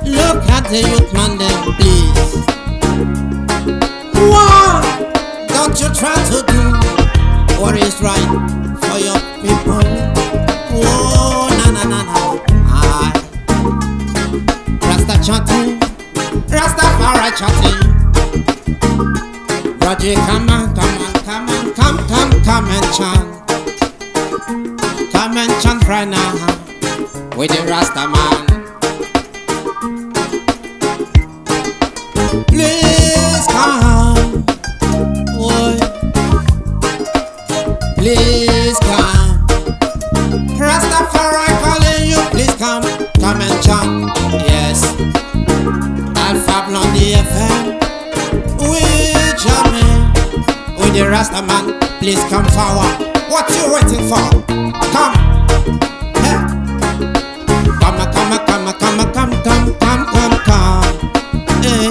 look at the youth man them, please. Why don't you try to do what is right for your people? Oh, na. Rasta chanting, Rastafari chanting. Roger, come and chant. Come and chant right now with the Rasta man. Please come, boy. Please come. Rastafari calling you, please come and chant. Yes, Alpha Blondie FM. We jamming with the Rasta man. Please come forward. What you waiting for? Come. Hey. Come. Hey.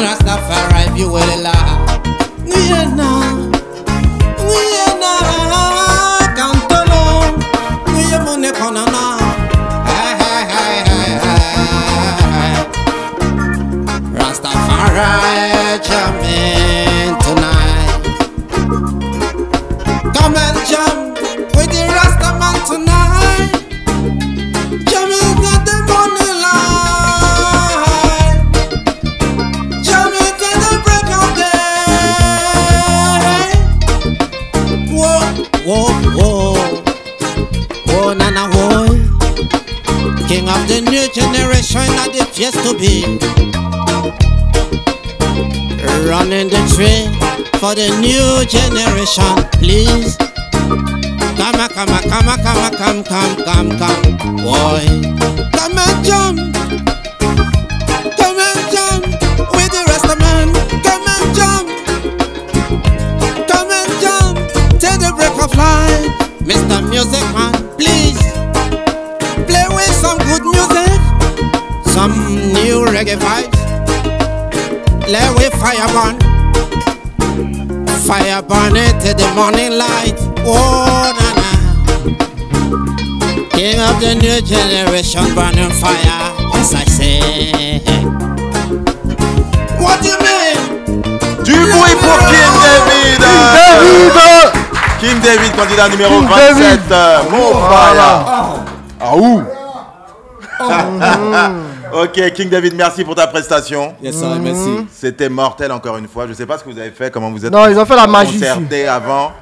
Rastafari, if you will allow. We are Cantolo. We are money konana. Rastafari jamming tonight. Come and jam with the Rastaman tonight. Jamming at the morning light. Jamming till the break of day. Whoa, nana, whoa. King of the new generation at the place to be. Running the train for the new generation, please. Come, boy. Come and jump with the rest of man. Come and jump till the break of light. Mr. Music Man, please play with some good music, some new reggae vibes. Let we fire burn it till the morning light. Oh, na. King of the new generation, burning fire. Yes, I say. What do you mean? Du bruit pour King David. King David, candidat numéro 27. Mon fire. Ah ouh. Ok, King David, merci pour ta prestation. Yes, sir, merci. C'était mortel encore une fois. Je ne sais pas ce que vous avez fait, comment vous êtes. Non, ils ont fait la magie concerté avant.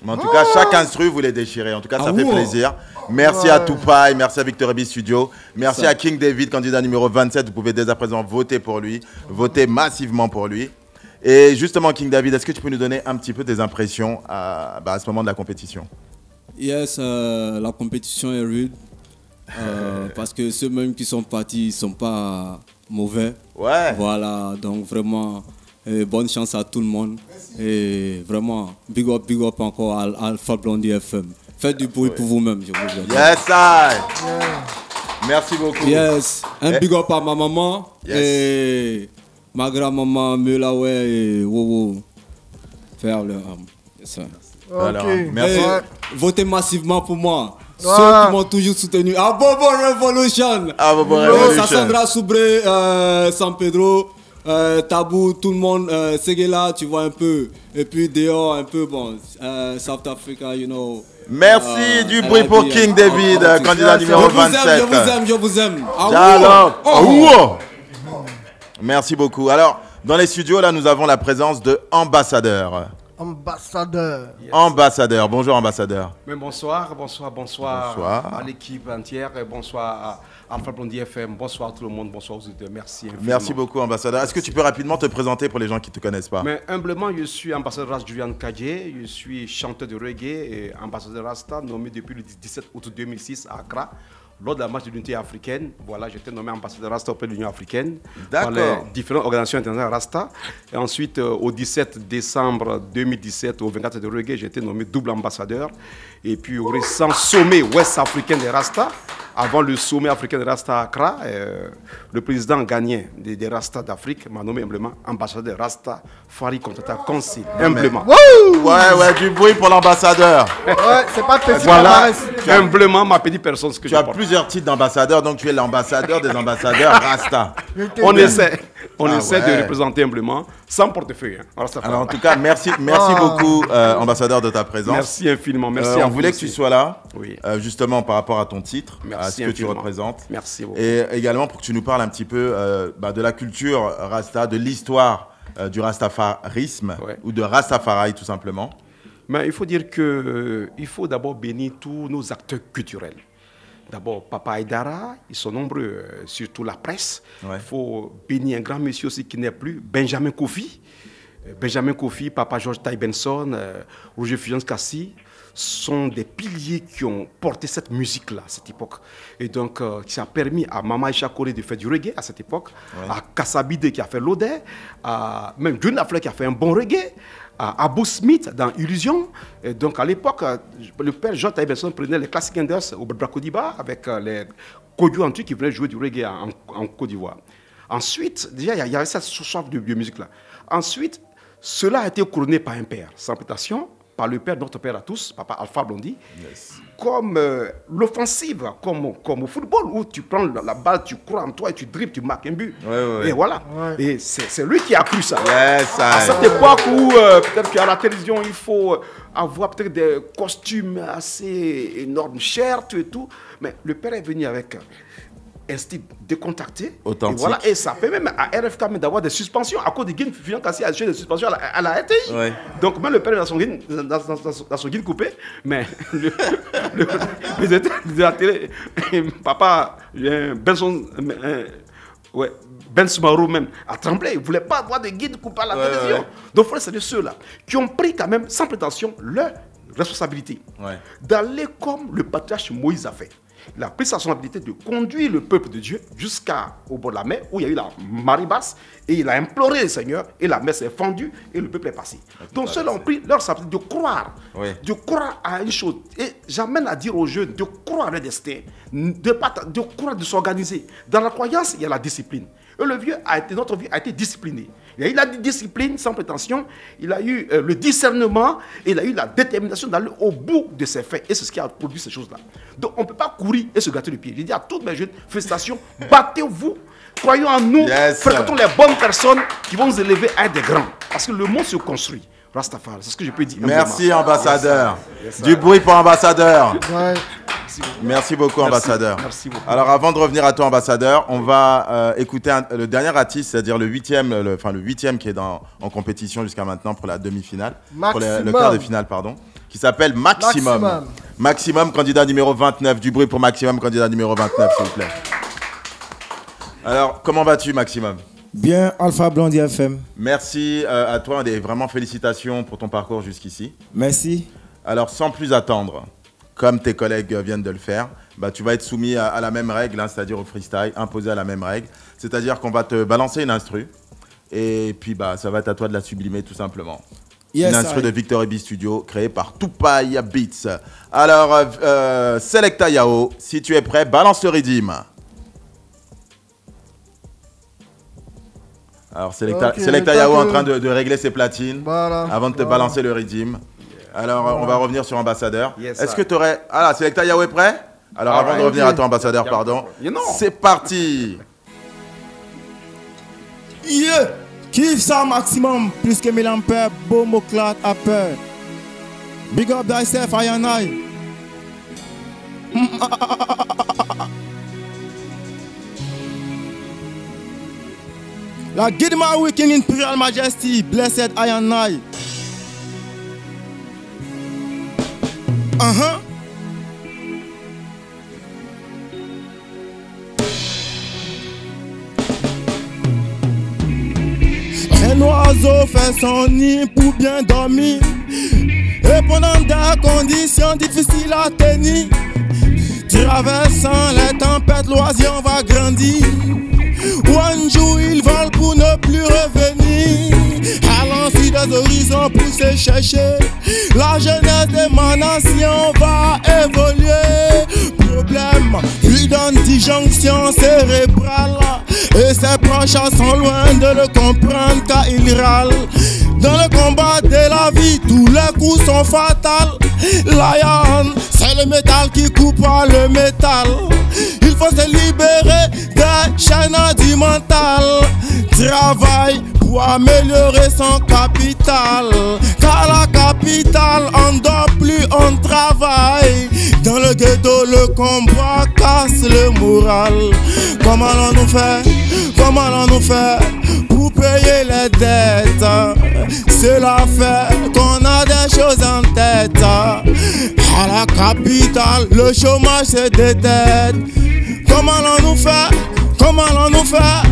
Mais en tout cas, chaque instru, vous les déchirez. En tout cas, ça fait plaisir. Merci à Tupac, merci à Victor Ebi Studio. Merci à King David, candidat numéro 27. Vous pouvez dès à présent voter pour lui. Voter massivement pour lui. Et justement, King David, est-ce que tu peux nous donner un petit peu tes impressions à ce moment de la compétition? Yes, la compétition est rude. Parce que ceux-mêmes qui sont partis, ils ne sont pas mauvais. Ouais. Voilà, donc vraiment, bonne chance à tout le monde. Et vraiment, big up encore à Alpha Blondie FM. Faites du bruit pour vous-même, je vous le dis. Yes, I. Merci beaucoup. Yes, big up à ma maman et ma grand-maman Melawe et Wowo. Faire le yes, alors, merci. Votez massivement pour moi. Ceux qui m'ont toujours soutenu. À Bobo Revolution. À Bobo Revolution. Sassandra Soubré, San Pedro. Tabou, tout le monde, Seguela, tu vois un peu. Et puis dehors, un peu, bon, South Africa, you know. Merci du bruit pour King David, candidat numéro 27. Je vous aime. Merci beaucoup. Alors, dans les studios, là, nous avons la présence de Ambassadeur. Ambassadeur. Bonjour, Ambassadeur. Mais bonsoir à l'équipe entière, bonsoir à Alpha Blondie FM, bonsoir à tout le monde, bonsoir aux auditeurs, merci infiniment. Merci beaucoup, Ambassadeur. Est-ce que tu peux rapidement te présenter pour les gens qui ne te connaissent pas? Mais humblement, je suis ambassadeur Ras Julian Kadje, je suis chanteur de reggae et ambassadeur Rasta, nommé depuis le 17 août 2006 à Accra. Lors de la marche de l'unité africaine, voilà, j'étais nommé ambassadeur Rasta auprès de l'Union africaine par les différentes organisations internationales Rasta. Et ensuite, au 17 décembre 2017, au 24 de reggae, j'ai été nommé double ambassadeur. Et puis au récent sommet ouest africain des Rasta, avant le sommet africain des Rasta à Accra, le président ghanéen des Rasta d'Afrique m'a nommé humblement ambassadeur Rasta Fari Continental Council. Humblement. Ouais, du bruit pour l'ambassadeur. Ouais, c'est pas petit. Voilà, humblement, ma petite personne, ce que tu as plusieurs titres d'ambassadeur, donc tu es l'ambassadeur des ambassadeurs Rasta. On essaie de représenter humblement, sans portefeuille. Hein. Alors en tout cas, merci beaucoup, ambassadeur, de ta présence. Merci infiniment. Merci on voulait que tu sois là, oui. Justement par rapport à ton titre, à ce que tu représentes. Merci beaucoup. Et également pour que tu nous parles un petit peu de la culture Rasta, de l'histoire du rastafarisme, ou de Rastafari tout simplement. Mais il faut dire qu'il faut d'abord bénir tous nos acteurs culturels. D'abord, Papa Aïdara, ils sont nombreux, surtout la presse. Il faut bénir un grand monsieur aussi qui n'est plus, Benjamin Kofi. Benjamin Kofi, Papa George Ty Benson, Roger Fulgence Kassi, sont des piliers qui ont porté cette musique-là à cette époque. Et donc, ça a permis à Mama Aïcha Kole de faire du reggae à cette époque, à Kassabide qui a fait l'Odé, à même John Lafleur qui a fait un bon reggae, à Abu Smith dans Illusion. Et donc, à l'époque, le père George Ty Benson prenait les Classic Enders au Bracodiba avec les Kodjo Antu qui venaient jouer du reggae en Côte d'Ivoire. Ensuite, déjà, il y avait cette soif de musique-là. Ensuite, cela a été couronné par un père, sans prétention, par le père, notre père à tous, Papa Alpha Blondie, comme l'offensive, comme au football, où tu prends la balle, tu crois en toi et tu dribbles, tu marques un but. Et voilà. Et c'est lui qui a cru ça. À cette époque où peut-être qu'à la télévision, il faut avoir peut-être des costumes assez énormes, chers, et tout. Mais le père est venu avec un style décontracté. Authentique. Et voilà, et ça fait même à RFK d'avoir des suspensions. À cause de Guine, Fulgence Kassi a acheté des suspensions à la RTI. Donc même le père dans son guide coupé, mais les états de la télé, papa, Benson, Ben Soumarou même a tremblé. Il ne voulait pas avoir de guide coupé à la télévision. Donc frère, c'est de ceux-là qui ont pris quand même, sans prétention, leur responsabilité d'aller comme le patriarche Moïse a fait. Il a pris sa responsabilité de conduire le peuple de Dieu jusqu'au bord de la mer où il y a eu la marée basse et il a imploré le Seigneur et la mer s'est fendue et le peuple est passé. Donc ceux-là ont pris leur responsabilité de croire à une chose. Et j'amène à dire aux jeunes de croire à leur destin, de croire, de s'organiser. Dans la croyance, il y a la discipline. Et le vieux notre vieux a été discipliné. Il a eu la discipline sans prétention, il a eu le discernement, et il a eu la détermination d'aller au bout de ses faits. Et c'est ce qui a produit ces choses-là. Donc on ne peut pas courir et se gâter le pied. Je dis à toutes mes jeunes, félicitations, battez-vous, croyons en nous, fréquentons les bonnes personnes qui vont nous élever à être des grands. Parce que le monde se construit. Rastafari, c'est ce que je peux dire. Merci ambassadeur. Du bruit pour ambassadeur. Merci beaucoup ambassadeur. Merci beaucoup. Alors avant de revenir à toi ambassadeur, on va écouter le dernier artiste, c'est-à-dire le huitième qui est en compétition jusqu'à maintenant pour la demi-finale, pour le quart de finale pardon, qui s'appelle Maximum. Maximum, candidat numéro 29. Du bruit pour Maximum, candidat numéro 29 s'il vous plaît. Alors comment vas-tu Maximum? Bien, Alpha Blondie FM. Merci à toi et vraiment félicitations pour ton parcours jusqu'ici. Merci. Alors sans plus attendre, comme tes collègues viennent de le faire, tu vas être soumis à la même règle, c'est-à-dire au freestyle, imposé à la même règle. C'est-à-dire qu'on va te balancer une instru et puis ça va être à toi de la sublimer tout simplement. Une instru de Victor Ebi Studio créée par Tupac Beats. Alors, Selecta Yao, si tu es prêt, balance le rythme. Alors, Selecta Yao en train de régler ses platines avant de te balancer le rythme. Alors, on va revenir sur ambassadeur. Est-ce que tu aurais... Ah là, Selecta Yao est prêt? Alors, avant de revenir à ton ambassadeur, pardon. C'est parti. Yeah, kiffe ça maximum, plus que mille ampères, beau mot clat à peur. Big up thyself, I and I. La guide my King Imperial Majesty, blessed I and I. Un oiseau fait son nid pour bien dormir. Et pendant des conditions difficiles à tenir, traversant les tempêtes, l'oiseau va grandir. Un jour il vole pour ne plus revenir. Allant sur des horizons pour se chercher, la jeunesse de ma nation va évoluer. Problème, lui donne disjonction cérébrale, et ses proches sont loin de le comprendre car il râle. Dans le combat de la vie, tous les coups sont fatals. Lion, c'est le métal qui coupe le métal. Il faut se libérer des chaînes du mental. Travaille pour améliorer son capital. Car la capitale, on dort plus, on travaille. Dans le ghetto, le combat casse le moral. Comment allons-nous faire? Comment allons-nous faire pour payer les dettes? Cela fait qu'on a des choses en tête. À la capitale, le chômage se détecte. Comment allons-nous faire? Comment allons-nous faire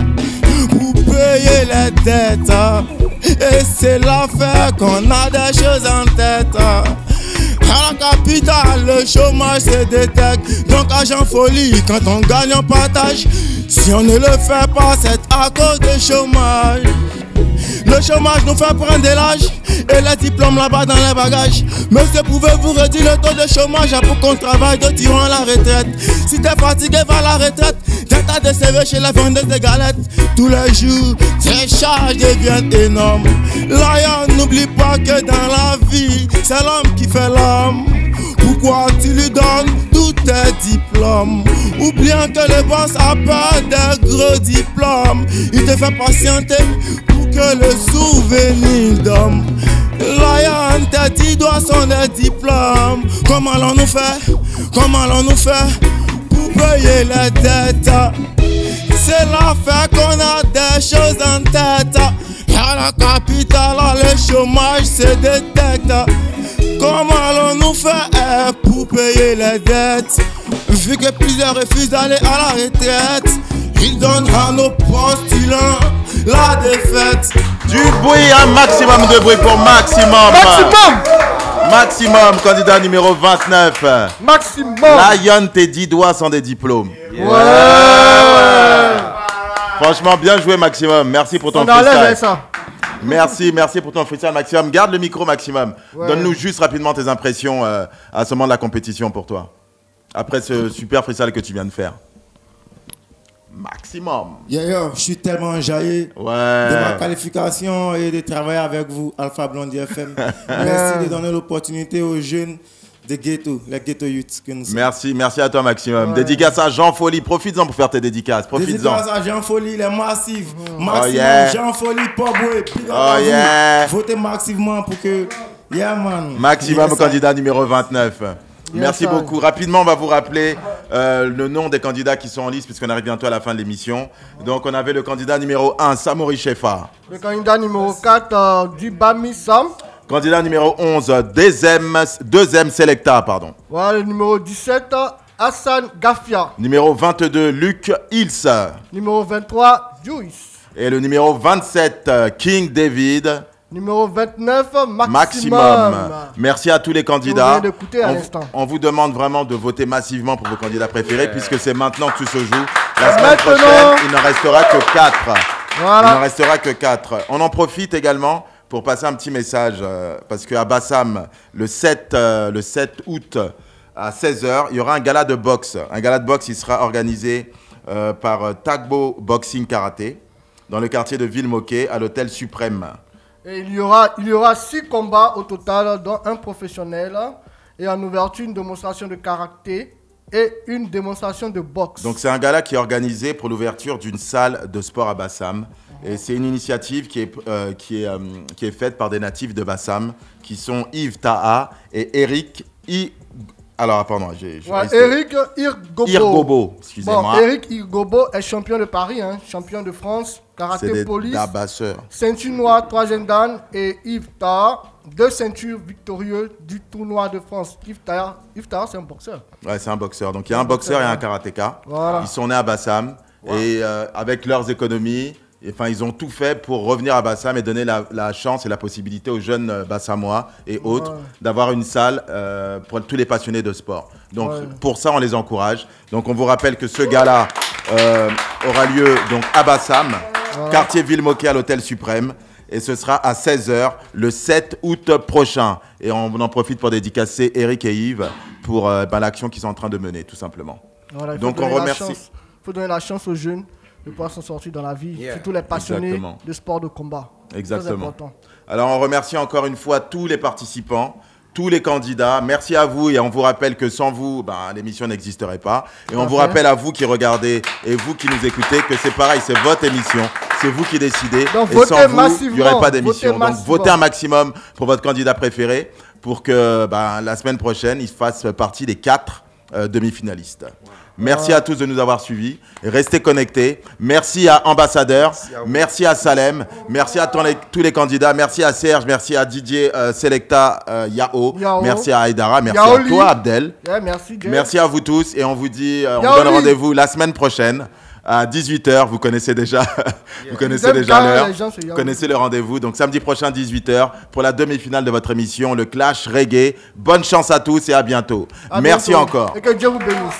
pour payer les dettes? Et c'est l'affaire qu'on a des choses en tête. À la capitale, le chômage se détecte. Donc agent folie, quand on gagne on partage. Si on ne le fait pas, c'est à cause du chômage. Le chômage nous fait prendre de l'âge et les diplômes là-bas dans les bagages. Monsieur, pouvez-vous réduire le taux de chômage pour qu'on travaille de tirant à la retraite? Si t'es fatigué, va à la retraite. Des tas de CV chez les vendeuses de galettes. Tous les jours, tes charges deviennent énormes. Lion, n'oublie pas que dans la vie, c'est l'homme qui fait l'homme. Pourquoi tu lui donnes tous tes diplômes? Oubliant que le boss a peur des gros diplômes. Il te fait patienter pour que le souvenir d'homme. Lion, tes 10 doigts sont des diplômes. Comment allons-nous faire? Comment allons-nous faire pour payer les dettes? C'est l'affaire qu'on a des choses en tête. À la capitale, le chômage se détecte. Comment allons-nous faire pour payer les dettes? Vu que plusieurs refusent d'aller à la retraite, ils donnent à nos postulants la défaite. Du bruit, un maximum de bruit pour Maximum. Maximum, candidat numéro 29. Maximum. Lion, tes 10 doigts sont des diplômes. Franchement, bien joué Maximum. Merci pour ton freestyle. Merci pour ton freestyle Maximum. Garde le micro Maximum. Donne-nous juste rapidement tes impressions à ce moment de la compétition pour toi. Après ce super freestyle que tu viens de faire. Maximum. Je suis tellement enjaillé de ma qualification et de travailler avec vous, Alpha Blondie FM. Merci de donner l'opportunité aux jeunes des ghettos, les ghetto youths que nous sommes. Merci à toi Maximum. Dédicace à Jean Folie. Profites-en pour faire tes dédicaces. Dédicace à Jean Folie, les massifs. Maximum, Jean Folie, Poboué. Votez massivement pour que... Maximum, candidat numéro 29. Merci beaucoup. Rapidement, on va vous rappeler le nom des candidats qui sont en liste puisqu'on arrive bientôt à la fin de l'émission. Donc, on avait le candidat numéro 1, Samori Shefa. Le candidat numéro 4, Dubami Sam. Candidat numéro 11, deuxième Selecta, pardon. Voilà, le numéro 17, Hassan Gafia. Numéro 22, Luc Hills. Numéro 23, Juice. Et le numéro 27, King David. Numéro 29, Maximum. Merci à tous les candidats. On vous demande vraiment de voter massivement pour vos candidats préférés puisque c'est maintenant que tout se joue. La semaine prochaine, il ne restera que 4. Voilà. Il ne restera que 4. On en profite également pour passer un petit message parce qu'à Bassam, le 7 août à 16h, il y aura un gala de boxe. Un gala de boxe, il sera organisé par Tagbo Boxing Karaté dans le quartier de Villemoquet à l'hôtel Suprême. Et il y aura 6 combats au total, dont un professionnel. Et en ouverture, une démonstration de karaté et une démonstration de boxe. Donc c'est un gala qui est organisé pour l'ouverture d'une salle de sport à Bassam. Et c'est une initiative qui est faite par des natifs de Bassam, qui sont Yves Taha et Eric Alors, pardon, Eric Irgobo, excusez-moi. Bon, Eric Irgobo est champion de Paris, hein, champion de France, karaté police, ceinture noire, 3e dan, et Yves Taha, 2 ceintures victorieux du tournoi de France. Yves Taha, c'est un boxeur. Ouais, c'est un boxeur. Donc il y a un boxeur et un karatéka. Voilà. Ils sont nés à Bassam et avec leurs économies, enfin, ils ont tout fait pour revenir à Bassam et donner la chance et la possibilité aux jeunes Bassamois et autres d'avoir une salle pour tous les passionnés de sport. Donc pour ça, on les encourage. Donc on vous rappelle que ce gala aura lieu donc, à Bassam, quartier Villemoquet à l'Hôtel Suprême. Et ce sera à 16h le 7 août prochain. Et on en profite pour dédicacer Eric et Yves pour l'action qu'ils sont en train de mener, tout simplement. Voilà, donc on remercie. Il faut donner la chance aux jeunes de pouvoir s'en sortir dans la vie, surtout les passionnés de sport de combat. Exactement. Alors on remercie encore une fois tous les participants, tous les candidats. Merci à vous et on vous rappelle que sans vous, l'émission n'existerait pas. Et on vous rappelle à vous qui regardez et vous qui nous écoutez que c'est pareil, c'est votre émission, c'est vous qui décidez. Donc, et sans vous, il n'y aurait pas d'émission. Donc votez un maximum pour votre candidat préféré pour que la semaine prochaine, il fasse partie des 4 demi-finalistes. Merci à tous de nous avoir suivis. Restez connectés. Merci à Ambassadeur. Merci à Salem. Merci à tous les candidats. Merci à Serge. Merci à Didier Selecta Yao. Merci à Aïdara. Merci à toi, Abdel. Merci à vous tous. Et on vous dit, on vous donne rendez-vous la semaine prochaine à 18h. Vous connaissez déjà vous connaissez déjà l'heure. Vous connaissez le rendez-vous. Donc samedi prochain, 18h, pour la demi-finale de votre émission, le Clash Reggae. Bonne chance à tous et à bientôt. Merci encore. Et que Dieu vous bénisse.